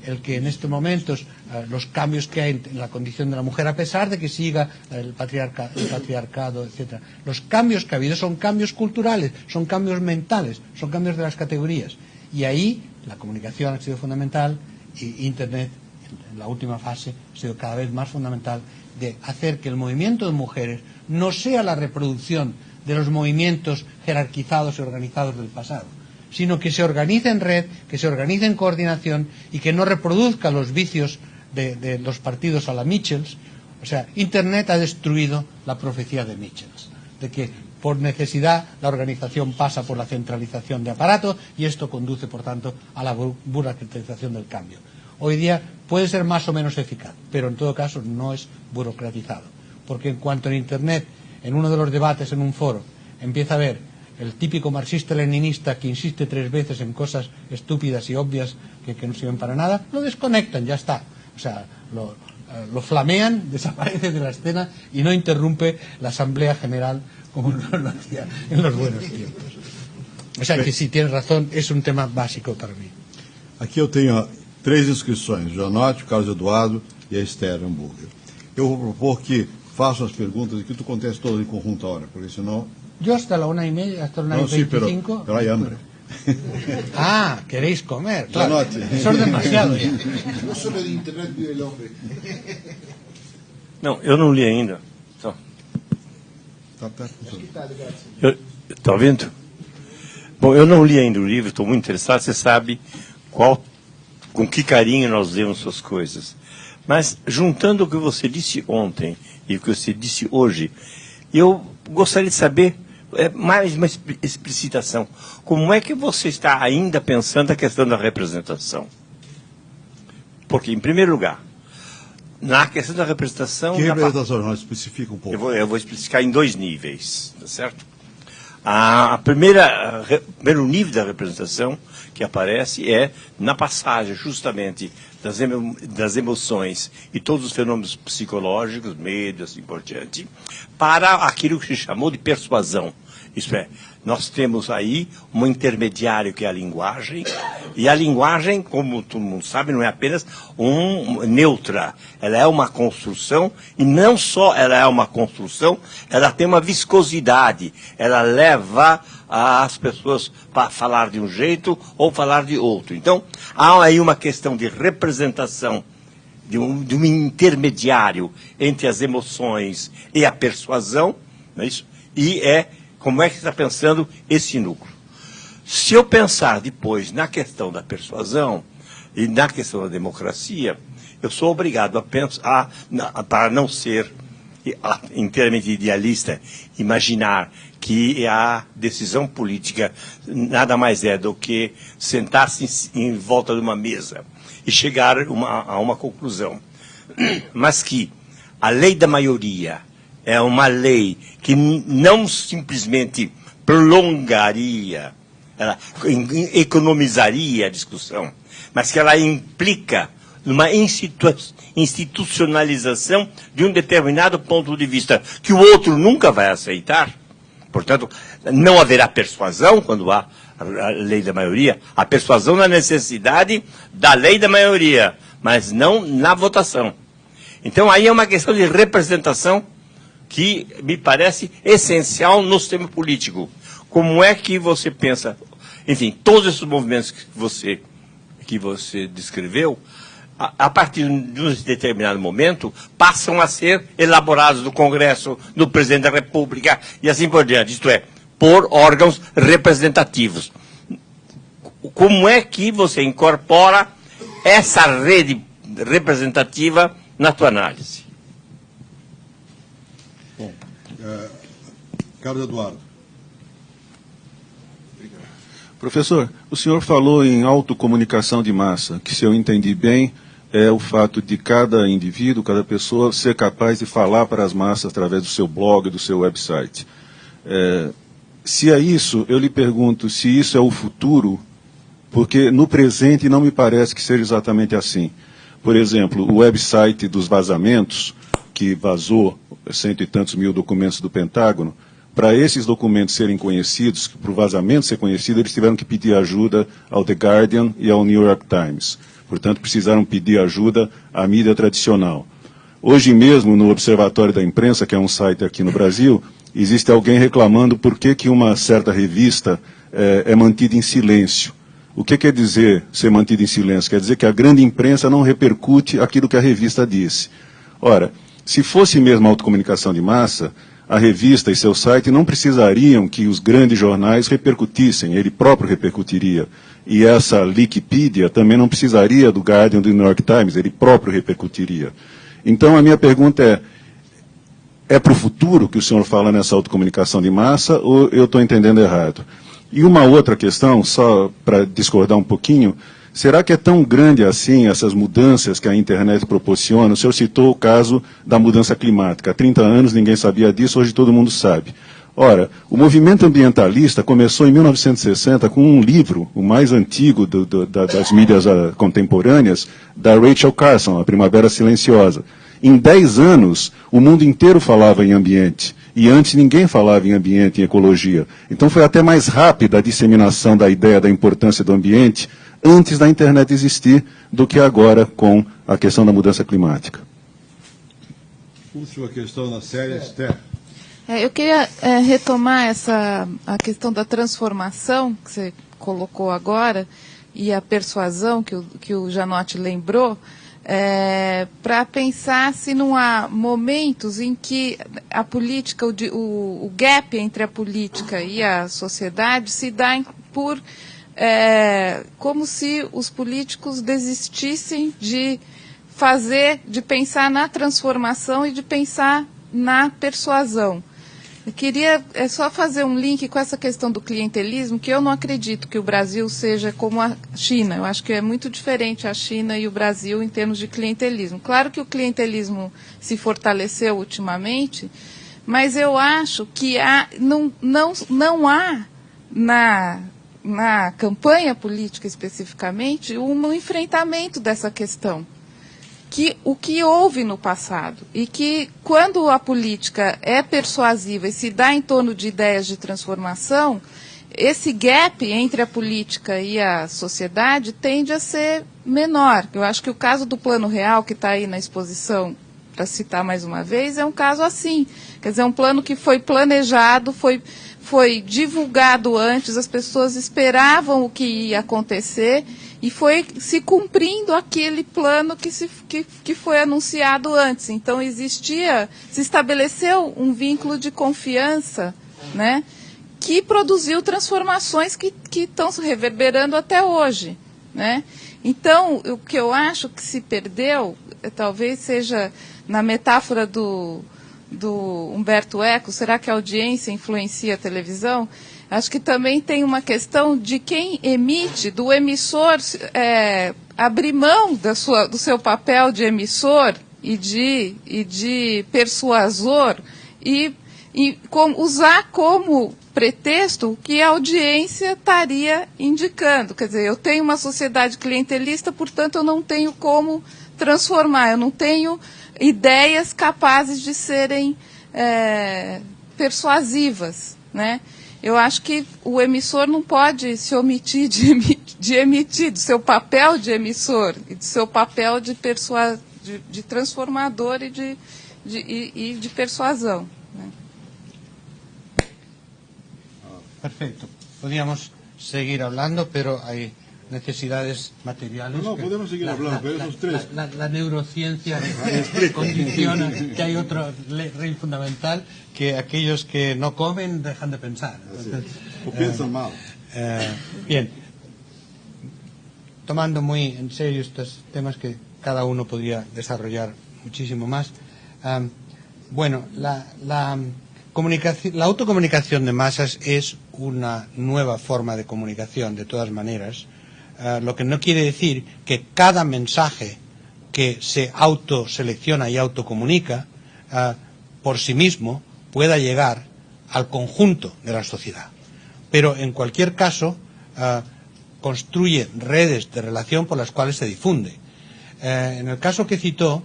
Speaker 6: El que en estos momentos los cambios que hay en la condición de la mujer, a pesar de que siga el patriarcado, etcétera, los cambios que ha habido son cambios culturales, son cambios mentales, son cambios de las categorías. Y ahí la comunicación ha sido fundamental y Internet, en la última fase, ha sido cada vez más fundamental de hacer que el movimiento de mujeres no sea la reproducción de los movimientos jerarquizados y organizados del pasado, sino que se organice en red, que se organice en coordinación y que no reproduzca los vicios de los partidos a la Michels. O sea, Internet ha destruido la profecía de Michels, de que por necesidad la organización pasa por la centralización de aparatos y esto conduce, por tanto, a la burocratización del cambio. Hoy día puede ser más o menos eficaz, pero en todo caso no es burocratizado, porque en cuanto en Internet, en uno de los debates en un foro, empieza a ver el típico marxista-leninista que insiste 3 veces en cosas estúpidas y obvias que no sirven para nada, lo desconectan, ya está. O sea, lo flamean, desaparece de la escena y no interrumpe la Asamblea General como lo hacía en los buenos tiempos. O sea que sí, tienes razón, es un tema básico para mí.
Speaker 1: Aqui eu tenho 3 inscrições, o Janotti, o Carlos Eduardo e a Esther Hamburger. Eu vou propor que façam as perguntas e que tu conteste todas em conjunto agora, porque senão...
Speaker 6: Yo hasta la 1:30, hasta la 1:25.
Speaker 1: Sí, pero hay hambre.
Speaker 6: Ah, queréis comer, claro.
Speaker 1: Janotti.
Speaker 6: Eso es demasiado ya.
Speaker 4: No solo de Internet vive el hombre.
Speaker 8: Não, eu não li ainda. Então, tá vendo? Bom, eu não li ainda o livro, estou muito interessado. Você sabe com que carinho nós lemos suas coisas. Mas, juntando o que você disse ontem e o que você disse hoje, eu gostaria de saber mais uma explicitação. Como é que você está ainda pensando a questão da representação? Porque, em primeiro lugar, na questão da representação...
Speaker 1: Que representação? Nós especifica um pouco.
Speaker 8: Eu vou explicar em 2 níveis, tá certo? Primeiro nível da representação que aparece é na passagem, justamente, das emoções e todos os fenômenos psicológicos, medo, assim por diante, para aquilo que se chamou de persuasão. Isto é, nós temos aí um intermediário que é a linguagem, e a linguagem, como todo mundo sabe, não é apenas neutra, ela é uma construção, e não só ela é uma construção, ela tem uma viscosidade, ela leva as pessoas para falar de um jeito ou falar de outro. Então, há aí uma questão de representação de um intermediário entre as emoções e a persuasão, não é isso? E como é que está pensando esse núcleo. Se eu pensar depois na questão da persuasão e na questão da democracia, eu sou obrigado a pensar, para não ser inteiramente idealista, imaginar que a decisão política nada mais é do que sentar-se em volta de uma mesa e chegar a uma conclusão. Mas que a lei da maioria é uma lei que não simplesmente prolongaria, ela economizaria a discussão, mas que ela implica numa institucionalização de um determinado ponto de vista que o outro nunca vai aceitar. Portanto, não haverá persuasão quando há a lei da maioria, a persuasão na necessidade da lei da maioria, mas não na votação. Então, aí é uma questão de representação que me parece essencial no sistema político. Como é que você pensa, enfim, todos esses movimentos que você descreveu, a partir de um determinado momento, passam a ser elaborados no Congresso, no Presidente da República e assim por diante, isto é, por órgãos representativos. Como é que você incorpora essa rede representativa na tua análise?
Speaker 1: Bom, Carlos Eduardo.
Speaker 9: Professor, o senhor falou em autocomunicação de massa, que, se eu entendi bem, é o fato de cada indivíduo, cada pessoa, ser capaz de falar para as massas através do seu blog, do seu website. Se é isso, eu lhe pergunto se isso é o futuro porque no presente não me parece que seja exatamente assim. Por exemplo, o website dos vazamentos, que vazou 100 e tantos mil documentos do Pentágono, para esses documentos serem conhecidos, para o vazamento ser conhecido, eles tiveram que pedir ajuda ao The Guardian e ao New York Times. Portanto, precisaram pedir ajuda à mídia tradicional. Hoje mesmo, no Observatório da Imprensa, que é um site aqui no Brasil, existe alguém reclamando por que uma certa revista é mantida em silêncio. O que quer dizer ser mantida em silêncio? Quer dizer que a grande imprensa não repercute aquilo que a revista disse. Ora, se fosse mesmo autocomunicação de massa, a revista e seu site não precisariam que os grandes jornais repercutissem, ele próprio repercutiria. E essa Wikipedia também não precisaria do Guardian, do New York Times, ele próprio repercutiria. Então a minha pergunta é para o futuro que o senhor fala nessa autocomunicação de massa ou eu estou entendendo errado? E uma outra questão, só para discordar um pouquinho, será que é tão grande assim essas mudanças que a internet proporciona? O senhor citou o caso da mudança climática. Há 30 anos ninguém sabia disso, hoje todo mundo sabe. Ora, o movimento ambientalista começou em 1960 com um livro, o mais antigo das mídias contemporâneas, da Rachel Carson, A Primavera Silenciosa. Em 10 anos, o mundo inteiro falava em ambiente. E antes ninguém falava em ambiente e ecologia. Então foi até mais rápida a disseminação da ideia da importância do ambiente antes da internet existir do que agora com a questão da mudança climática.
Speaker 1: Última questão na série, Esther.
Speaker 10: Eu queria retomar a questão da transformação que você colocou agora e a persuasão que o Janotti lembrou, para pensar se não há momentos em que a política, o gap entre a política e a sociedade se dá por como se os políticos desistissem de pensar na transformação e de pensar na persuasão. Eu queria só fazer um link com essa questão do clientelismo, que eu não acredito que o Brasil seja como a China. Eu acho que é muito diferente a China e o Brasil em termos de clientelismo. Claro que o clientelismo se fortaleceu ultimamente, mas eu acho que não há na campanha política especificamente um enfrentamento dessa questão. O que houve no passado e que quando a política é persuasiva e se dá em torno de ideias de transformação, esse gap entre a política e a sociedade tende a ser menor. Eu acho que o caso do Plano Real, que está aí na exposição, para citar mais uma vez, é um caso assim. Quer dizer, é um plano que foi planejado, foi divulgado antes, as pessoas esperavam o que ia acontecer e foi se cumprindo aquele plano que foi anunciado antes. Então se estabeleceu um vínculo de confiança, né, que produziu transformações que estão se reverberando até hoje, né? Então, o que eu acho que se perdeu, talvez seja na metáfora do Humberto Eco, será que a audiência influencia a televisão? Acho que também tem uma questão de quem emite, do emissor, abrir mão do seu papel de emissor e de persuasor e usar como pretexto o que a audiência estaria indicando. Quer dizer, eu tenho uma sociedade clientelista, portanto eu não tenho como transformar, eu não tenho ideias capazes de serem persuasivas, né? Eu acho que o emissor não pode se omitir de emitir, do seu papel de emissor e do seu papel de transformador e de persuasão, né?
Speaker 6: Perfecto. Podríamos seguir hablando, pero hay necesidades materiales.
Speaker 1: No, podemos seguir hablando, pero esos tres.
Speaker 6: La neurociencia condiciona que hay otra ley fundamental, que aquellos que no comen dejan de pensar. Entonces,
Speaker 1: o piensan mal.
Speaker 6: Bien. Tomando muy en serio estos temas que cada uno podría desarrollar muchísimo más. Bueno, la autocomunicación de masas es una nueva forma de comunicación, de todas maneras. Lo que no quiere decir que cada mensaje que se autoselecciona y autocomunica por sí mismo pueda llegar al conjunto de la sociedad. Pero en cualquier caso, construye redes de relación por las cuales se difunde. En el caso que citó,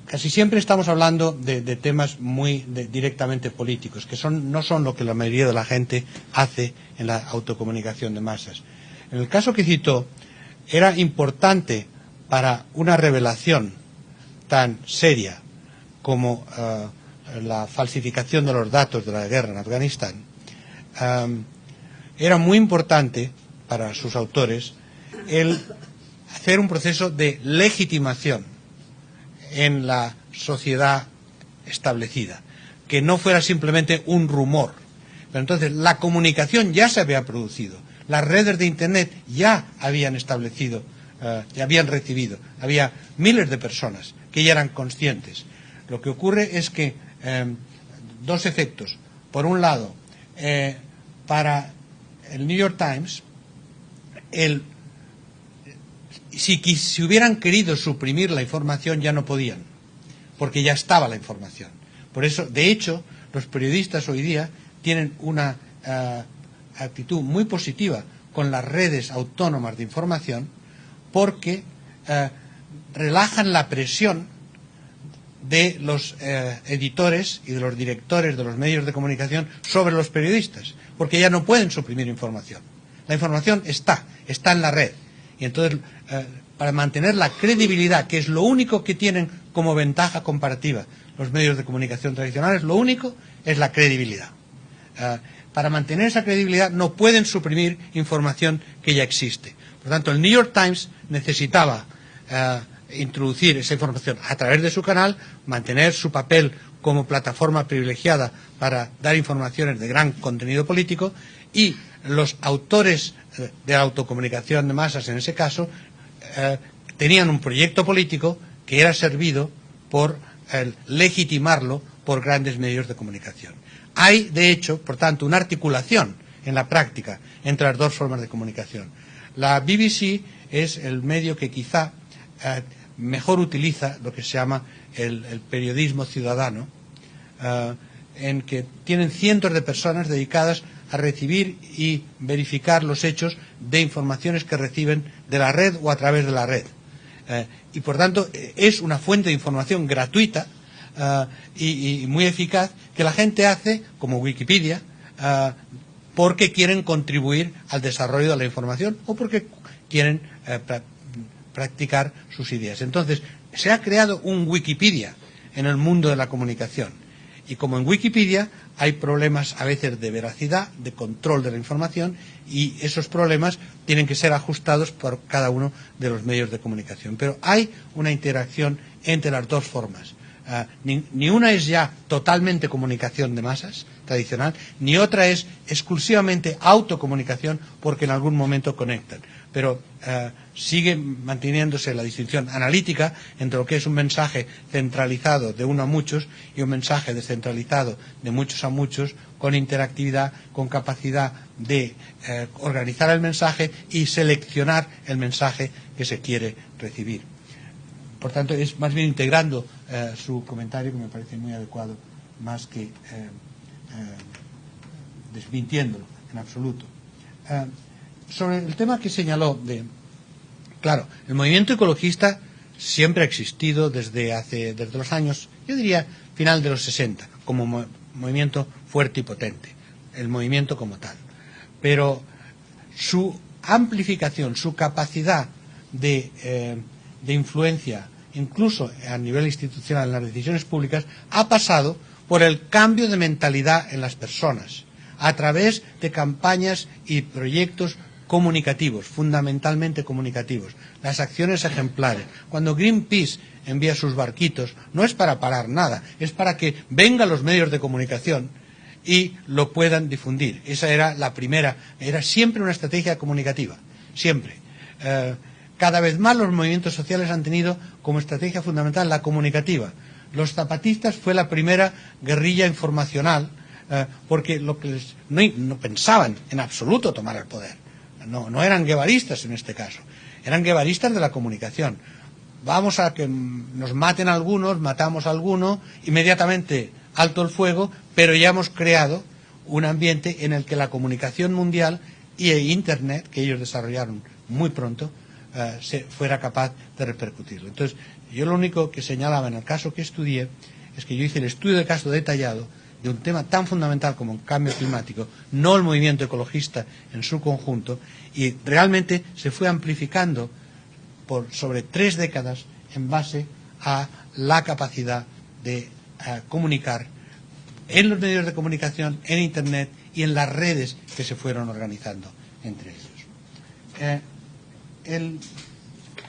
Speaker 6: casi siempre estamos hablando de temas muy directamente políticos, que no son lo que la mayoría de la gente hace en la autocomunicación de masas. En el caso que citó, era importante para una revelación tan seria como la falsificación de los datos de la guerra en Afganistán, era muy importante para sus autores el hacer un proceso de legitimación en la sociedad establecida, que no fuera simplemente un rumor. Pero entonces la comunicación ya se había producido, las redes de Internet ya habían establecido, ya habían recibido, había miles de personas que ya eran conscientes. Lo que ocurre es que dos efectos. Por un lado, para el New York Times, si hubieran querido suprimir la información ya no podían, porque ya estaba la información. Por eso, de hecho, los periodistas hoy día tienen una actitud muy positiva con las redes autónomas de información, porque relajan la presión de los editores y de los directores de los medios de comunicación sobre los periodistas, porque ya no pueden suprimir información. La información está en la red. Y entonces, para mantener la credibilidad, que es lo único que tienen como ventaja comparativa los medios de comunicación tradicionales, lo único es la credibilidad. Para mantener esa credibilidad no pueden suprimir información que ya existe. Por tanto, el New York Times necesitaba introducir esa información a través de su canal, mantener su papel como plataforma privilegiada para dar informaciones de gran contenido político, y los autores de la autocomunicación de masas, en ese caso, tenían un proyecto político que era servido por legitimarlo por grandes medios de comunicación. Hay, de hecho, por tanto, una articulación en la práctica entre las dos formas de comunicación. La BBC es el medio que quizá mejor utiliza lo que se llama el periodismo ciudadano, en que tienen cientos de personas dedicadas a recibir y verificar los hechos de informaciones que reciben de la red o a través de la red. Y por tanto es una fuente de información gratuita y muy eficaz, que la gente hace, como Wikipedia, porque quieren contribuir al desarrollo de la información o porque quieren practicar sus ideas. Entonces, se ha creado un Wikipedia en el mundo de la comunicación. Y como en Wikipedia hay problemas a veces de veracidad, de control de la información, y esos problemas tienen que ser ajustados por cada uno de los medios de comunicación. Pero hay una interacción entre las dos formas. Ni una es ya totalmente comunicación de masas tradicional, ni otra es exclusivamente autocomunicación, porque en algún momento conectan. Pero sigue manteniéndose la distinción analítica entre lo que es un mensaje centralizado de uno a muchos y un mensaje descentralizado de muchos a muchos, con interactividad, con capacidad de organizar el mensaje y seleccionar el mensaje que se quiere recibir. Por tanto, es más bien integrando su comentario, que me parece muy adecuado, más que desmintiéndolo en absoluto. Sobre el tema que señaló claro, el movimiento ecologista siempre ha existido desde los años, yo diría, final de los 60, como movimiento fuerte y potente, el movimiento como tal. Pero su amplificación, su capacidad de influencia, incluso a nivel institucional en las decisiones públicas, ha pasado por el cambio de mentalidad en las personas, a través de campañas y proyectos comunicativos, fundamentalmente comunicativos, las acciones ejemplares. Cuando Greenpeace envía sus barquitos, no es para parar nada, es para que vengan los medios de comunicación y lo puedan difundir. Esa era la primera, era siempre una estrategia comunicativa, siempre. Cada vez más los movimientos sociales han tenido como estrategia fundamental la comunicativa. Los zapatistas fue la primera guerrilla informacional, porque no pensaban en absoluto tomar el poder. No eran guevaristas en este caso, eran guevaristas de la comunicación. Vamos a que nos maten algunos, matamos a alguno, inmediatamente alto el fuego, pero ya hemos creado un ambiente en el que la comunicación mundial y el Internet, que ellos desarrollaron muy pronto, fuera capaz de repercutirlo. Entonces, yo lo único que señalaba en el caso que estudié es que yo hice el estudio de caso detallado de un tema tan fundamental como el cambio climático, no el movimiento ecologista en su conjunto, y realmente se fue amplificando sobre 3 décadas en base a la capacidad de comunicar en los medios de comunicación, en Internet y en las redes que se fueron organizando entre ellos.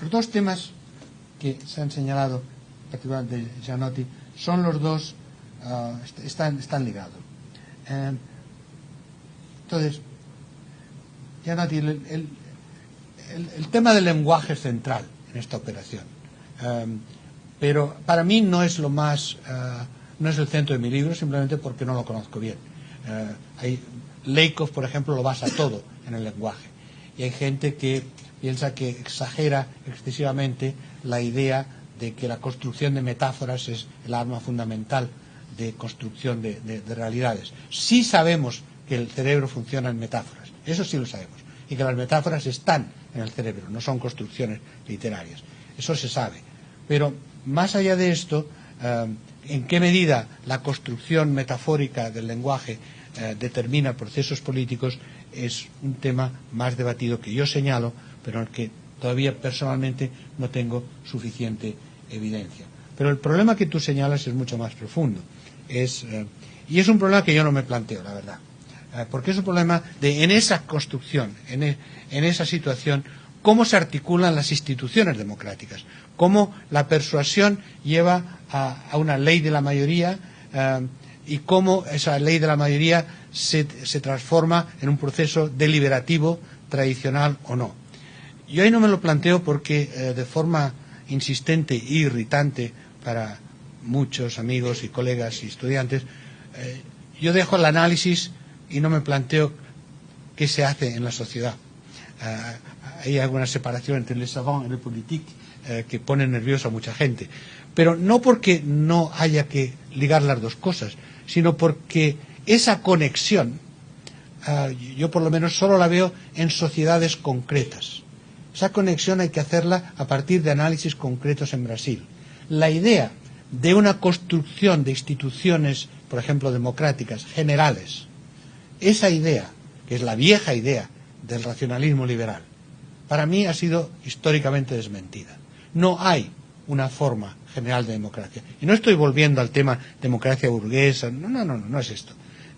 Speaker 6: Los 2 temas que se han señalado, particularmente de Gianotti, son los 2, están ligados. Entonces, Gianotti, el tema del lenguaje es central en esta operación, pero para mí no es lo más, no es el centro de mi libro, simplemente porque no lo conozco bien. Leikov, por ejemplo, lo basa todo en el lenguaje, y hay gente que piensa que exagera excesivamente la idea de que la construcción de metáforas es el arma fundamental de construcción de realidades. Sí sabemos que el cerebro funciona en metáforas, eso sí lo sabemos, y que las metáforas están en el cerebro, no son construcciones literarias, eso se sabe. Pero más allá de esto, en qué medida la construcción metafórica del lenguaje determina procesos políticos es un tema más debatido que yo señalo, pero en el que todavía personalmente no tengo suficiente evidencia. Pero el problema que tú señalas es mucho más profundo. Y es un problema que yo no me planteo, la verdad. Porque es un problema de, en esa construcción, en esa situación, cómo se articulan las instituciones democráticas, cómo la persuasión lleva a una ley de la mayoría y cómo esa ley de la mayoría se transforma en un proceso deliberativo tradicional o no. Yo ahí no me lo planteo porque de forma insistente e irritante para muchos amigos y colegas y estudiantes, yo dejo el análisis y no me planteo qué se hace en la sociedad. Hay alguna separación entre le savant y le politique que pone nervioso a mucha gente, pero no porque no haya que ligar las 2 cosas, sino porque esa conexión yo por lo menos solo la veo en sociedades concretas. Esa conexión hay que hacerla a partir de análisis concretos en Brasil. La idea de una construcción de instituciones, por ejemplo, democráticas, generales, esa idea, que es la vieja idea del racionalismo liberal, para mí ha sido históricamente desmentida. No hay una forma general de democracia. Y no estoy volviendo al tema democracia burguesa, no es esto.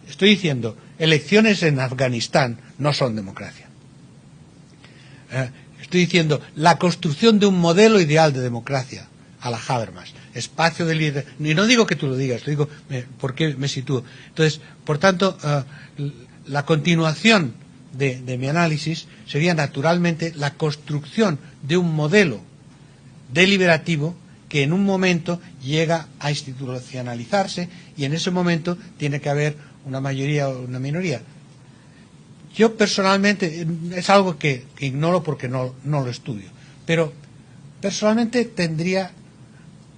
Speaker 6: Estoy diciendo, elecciones en Afganistán no son democracia. Estoy diciendo, la construcción de un modelo ideal de democracia, a la Habermas, espacio de líder. Y no digo que tú lo digas, digo por qué me sitúo. Entonces, por tanto, la continuación de mi análisis sería naturalmente la construcción de un modelo deliberativo que en un momento llega a institucionalizarse y en ese momento tiene que haber una mayoría o una minoría. Yo personalmente, es algo que ignoro porque no lo estudio, pero personalmente tendría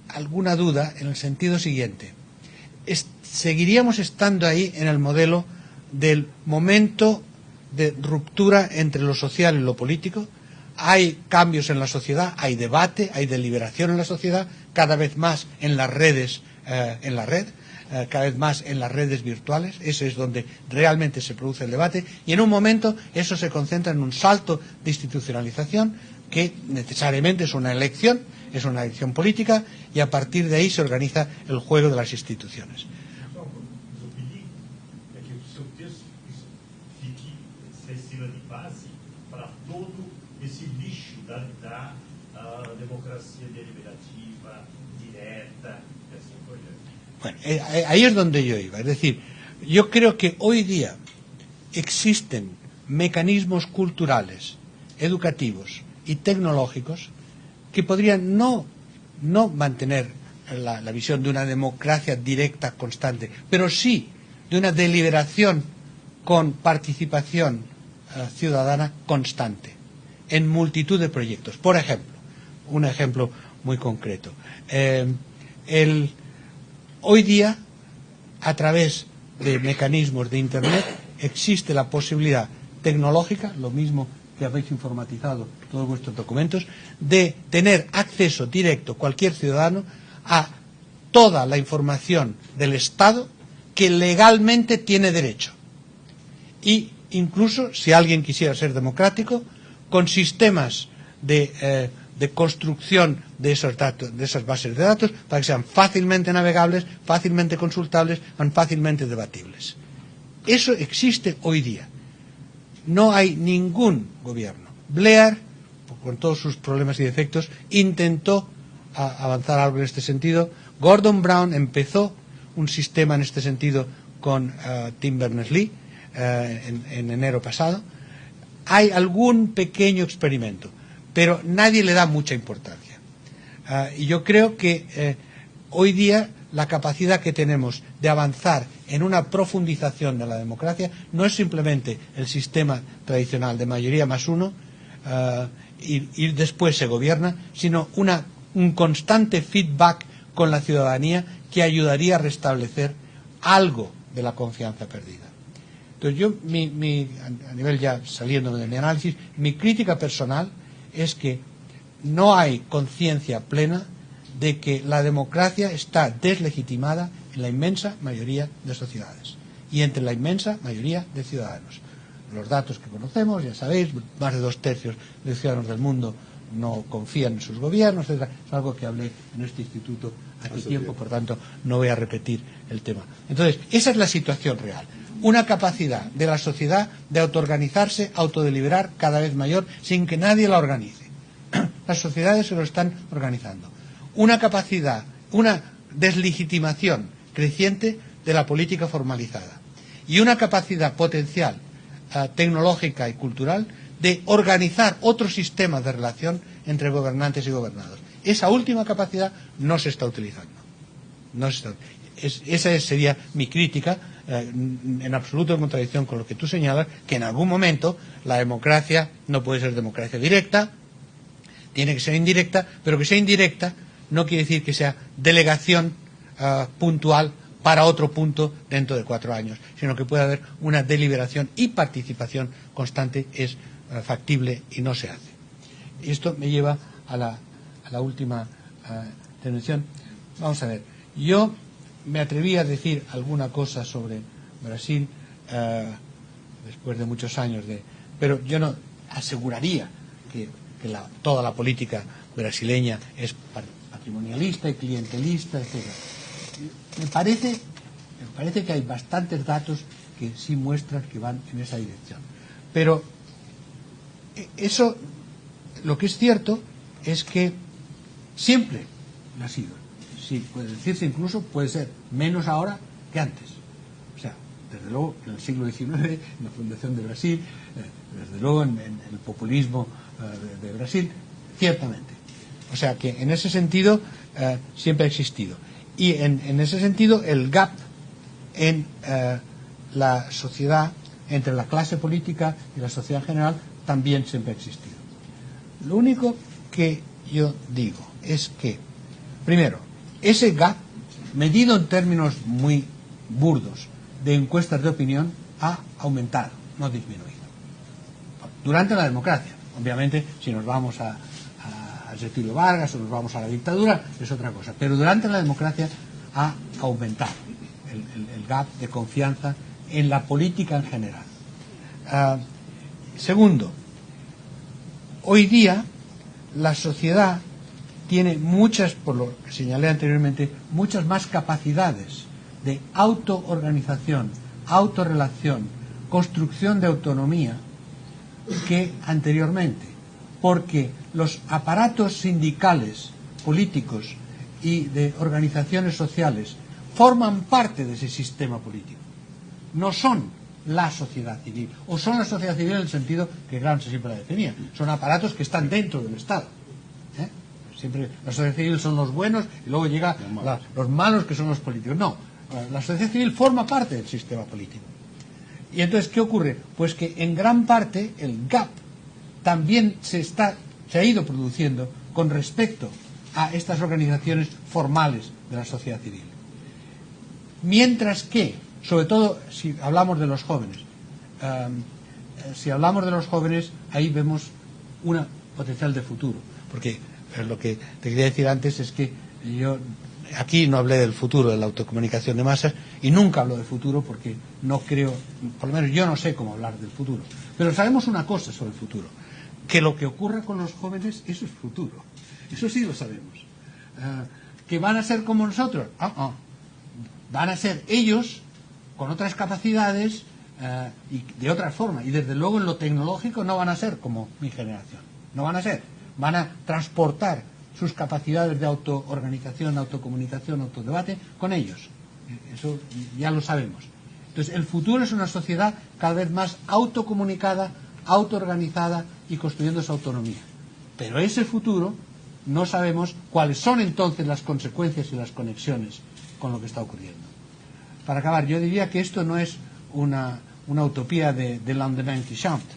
Speaker 6: alguna duda en el sentido siguiente. Seguiríamos estando ahí en el modelo del momento de ruptura entre lo social y lo político. Hay cambios en la sociedad, hay debate, hay deliberación en la sociedad, cada vez más en las redes, cada vez más en las redes virtuales. Ese es donde realmente se produce el debate, y en un momento eso se concentra en un salto de institucionalización que necesariamente es una elección política, y a partir de ahí se organiza el juego de las instituciones. Bueno, ahí es donde yo iba. Es decir, yo creo que hoy día existen mecanismos culturales, educativos y tecnológicos que podrían no mantener la visión de una democracia directa constante, pero sí de una deliberación con participación ciudadana constante en multitud de proyectos. Por ejemplo, un ejemplo muy concreto. Hoy día, a través de mecanismos de Internet existe la posibilidad tecnológica, lo mismo que habéis informatizado todos vuestros documentos, de tener acceso directo cualquier ciudadano a toda la información del Estado que legalmente tiene derecho. Y incluso, si alguien quisiera ser democrático, con sistemas de construcción de esos datos, de esas bases de datos, para que sean fácilmente navegables, fácilmente consultables, fácilmente debatibles. Eso existe hoy día. No hay ningún gobierno. Blair, con todos sus problemas y defectos, intentó avanzar algo en este sentido. Gordon Brown empezó un sistema en este sentido con Tim Berners-Lee en enero pasado. Hay algún pequeño experimento, pero nadie le da mucha importancia. Y yo creo que hoy día la capacidad que tenemos de avanzar en una profundización de la democracia no es simplemente el sistema tradicional de mayoría más uno y después se gobierna, sino un constante feedback con la ciudadanía que ayudaría a restablecer algo de la confianza perdida. Entonces yo, a nivel ya saliéndome de mi análisis, mi crítica personal es que no hay conciencia plena de que la democracia está deslegitimada en la inmensa mayoría de sociedades y entre la inmensa mayoría de ciudadanos. Los datos que conocemos, ya sabéis, más de 2/3 de los ciudadanos del mundo no confían en sus gobiernos, etc. Es algo que hablé en este instituto hace tiempo, por tanto no voy a repetir el tema. Entonces, esa es la situación real. Una capacidad de la sociedad de autoorganizarse, autodeliberar cada vez mayor, sin que nadie la organice. Las sociedades se lo están organizando. Una capacidad, una deslegitimación creciente de la política formalizada. Y una capacidad potencial tecnológica y cultural de organizar otro sistema de relación entre gobernantes y gobernados. Esa última capacidad no se está utilizando. Esa sería mi crítica, en absoluta contradicción con lo que tú señalas, que en algún momento la democracia no puede ser democracia directa, tiene que ser indirecta, pero que sea indirecta no quiere decir que sea delegación puntual para otro punto dentro de 4 años, sino que puede haber una deliberación y participación constante, es factible y no se hace. Y esto me lleva a la última intervención. Vamos a ver, yo me atreví a decir alguna cosa sobre Brasil después de muchos años pero yo no aseguraría que toda la política brasileña es patrimonialista y clientelista, etc. Me parece que hay bastantes datos que sí muestran que van en esa dirección. Pero eso, lo que es cierto es que siempre ha sido. Sí, puede decirse incluso, puede ser menos ahora que antes. O sea, desde luego en el siglo XIX, en la fundación de Brasil, desde luego en el populismo de Brasil, ciertamente. O sea que en ese sentido siempre ha existido. Y en ese sentido el gap en la sociedad, entre la clase política y la sociedad en general, también siempre ha existido. Lo único que yo digo es que, primero, ese gap, medido en términos muy burdos de encuestas de opinión, ha aumentado, no ha disminuido. Durante la democracia, obviamente, si nos vamos a Getúlio Vargas o nos vamos a la dictadura, es otra cosa. Pero durante la democracia ha aumentado el gap de confianza en la política en general. Segundo, hoy día la sociedad tiene muchas, por lo que señalé anteriormente, muchas más capacidades de autoorganización, autorrelación, construcción de autonomía que anteriormente, porque los aparatos sindicales, políticos y de organizaciones sociales forman parte de ese sistema político. No son la sociedad civil, o son la sociedad civil en el sentido que Gramsci siempre la definía. Son aparatos que están dentro del Estado. Siempre la sociedad civil son los buenos y luego llega los malos, que son los políticos. No, la sociedad civil forma parte del sistema político. Y entonces, ¿qué ocurre? Pues que en gran parte el gap también se ha ido produciendo con respecto a estas organizaciones formales de la sociedad civil. Mientras que sobre todo si hablamos de los jóvenes. Si hablamos de los jóvenes, ahí vemos un potencial de futuro, porque lo que te quería decir antes es que yo aquí no hablé del futuro de la autocomunicación de masas y nunca hablo del futuro porque no creo, por lo menos yo no sé cómo hablar del futuro, pero sabemos una cosa sobre el futuro, que lo que ocurra con los jóvenes, eso es futuro, eso sí lo sabemos. ¿Que van a ser como nosotros? Van a ser ellos con otras capacidades y de otra forma, y desde luego en lo tecnológico no van a ser como mi generación, no van a ser, van a transportar sus capacidades de autoorganización, autocomunicación, autodebate con ellos. Eso ya lo sabemos. Entonces, el futuro es una sociedad cada vez más autocomunicada, autoorganizada y construyendo su autonomía. Pero ese futuro no sabemos cuáles son entonces las consecuencias y las conexiones con lo que está ocurriendo. Para acabar, yo diría que esto no es una utopía de lendemain qui chante.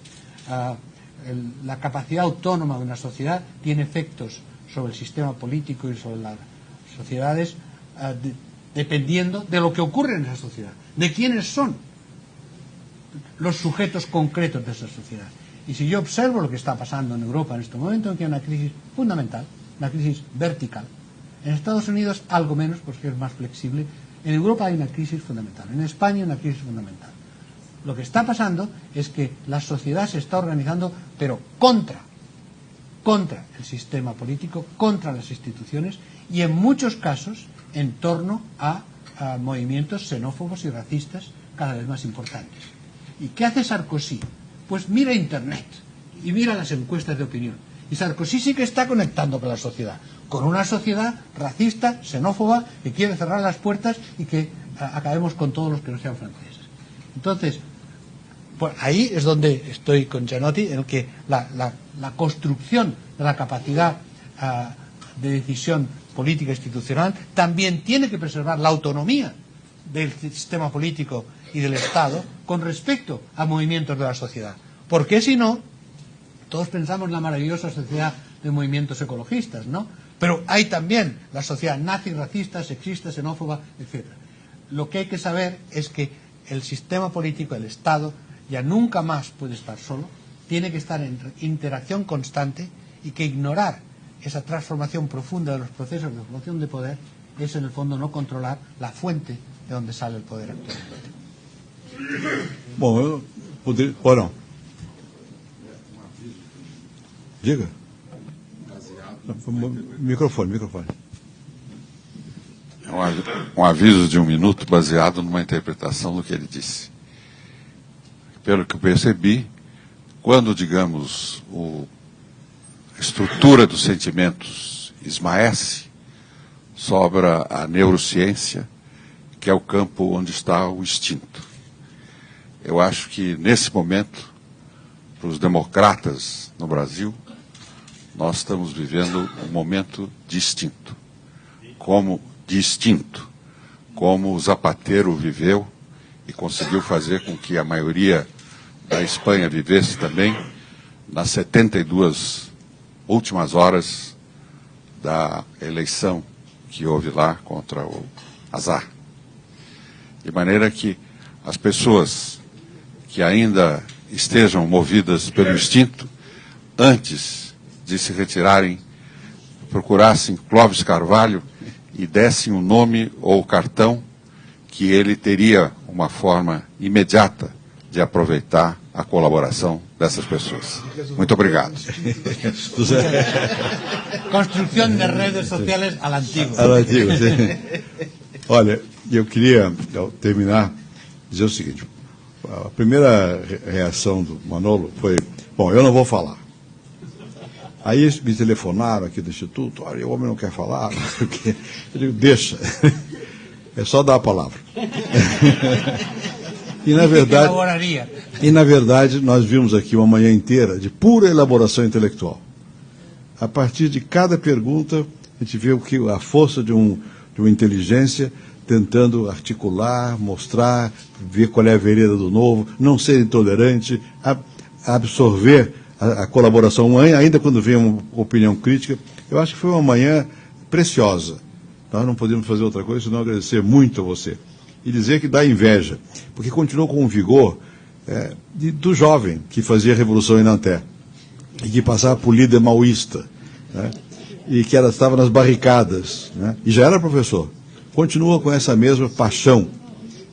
Speaker 6: La capacidad autónoma de una sociedad tiene efectos sobre el sistema político y sobre las sociedades dependiendo de lo que ocurre en esa sociedad, de quiénes son los sujetos concretos de esa sociedad. Y si yo observo lo que está pasando en Europa en este momento, que hay una crisis fundamental, una crisis vertical. En Estados Unidos algo menos, porque es más flexible. En Europa hay una crisis fundamental. En España hay una crisis fundamental. Lo que está pasando es que la sociedad se está organizando, pero contra el sistema político, contra las instituciones y en muchos casos en torno a movimientos xenófobos y racistas cada vez más importantes. ¿Y qué hace Sarkozy? Pues mira Internet y mira las encuestas de opinión. Y Sarkozy sí que está conectando con la sociedad, con una sociedad racista, xenófoba, que quiere cerrar las puertas y que acabemos con todos los que no sean franceses. Entonces, pues ahí es donde estoy con Gianotti, en el que la construcción de la capacidad de decisión política institucional también tiene que preservar la autonomía del sistema político y del Estado con respecto a movimientos de la sociedad. Porque si no, todos pensamos en la maravillosa sociedad de movimientos ecologistas, ¿no? Pero hay también la sociedad nazi, racista, sexista, xenófoba, etc. Lo que hay que saber es que el sistema político, el Estado, ya nunca más puede estar solo, tiene que estar en interacción constante y que ignorar esa transformación profunda de los procesos de formación de poder es en el fondo no controlar la fuente de donde sale el poder actualmente.
Speaker 1: Bueno, diga. Microfone.
Speaker 11: Um aviso de 1 minuto baseado numa interpretação do que ele disse. Pelo que eu percebi, quando, digamos, a estrutura dos sentimentos esmaece, sobra a neurociência, que é o campo onde está o instinto. Eu acho que, nesse momento, para os democratas no Brasil, nós estamos vivendo um momento distinto. Como o Zapatero viveu e conseguiu fazer com que a maioria da Espanha vivesse também nas 72 últimas horas da eleição que houve lá contra o Azar. De maneira que as pessoas que ainda estejam movidas pelo instinto, antes de se retirarem, procurassem Clóvis Carvalho e dessem o nome ou o cartão que ele teria uma forma imediata de aproveitar a colaboração dessas pessoas. Muito obrigado.
Speaker 6: Construção de redes sociais à antiga.
Speaker 1: À antiga, sim. Olha, eu queria, ao terminar, dizer o seguinte. A primeira reação do Manolo foi, bom, eu não vou falar. Aí me telefonaram aqui do Instituto, olha, o homem não quer falar, não sei o quê. Eu digo, deixa, é só dar a palavra. E na verdade nós vimos aqui uma manhã inteira de pura elaboração intelectual. A partir de cada pergunta, a gente vê a força de uma inteligência tentando articular, mostrar, ver qual é a vereda do novo, não ser intolerante, absorver a colaboração, ainda quando vem uma opinião crítica. Eu acho que foi uma manhã preciosa. Nós não podemos fazer outra coisa senão agradecer muito a você. e dizer que dá inveja, porque continuou com o vigor do jovem que fazia a Revolução em Nanterre, e que passava por líder maoísta, né? E que estava nas barricadas, né? E já era professor. Continua com essa mesma paixão,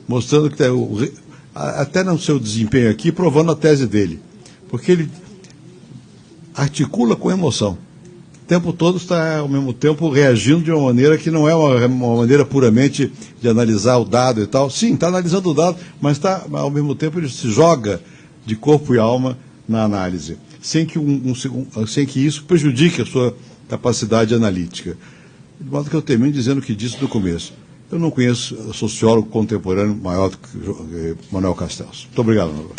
Speaker 1: mostrando que até no seu desempenho aqui, provando a tese dele, porque ele articula com emoção. O tempo todo está, ao mesmo tempo, reagindo de uma maneira que não é uma maneira puramente de analisar o dado e tal. Sim, está analisando o dado, mas ao mesmo tempo ele se joga de corpo e alma na análise, sem que isso prejudique a sua capacidade analítica. De modo que eu termino dizendo o que disse no começo. Eu não conheço sociólogo contemporâneo maior do que Manuel Castells. Muito obrigado, Manuel.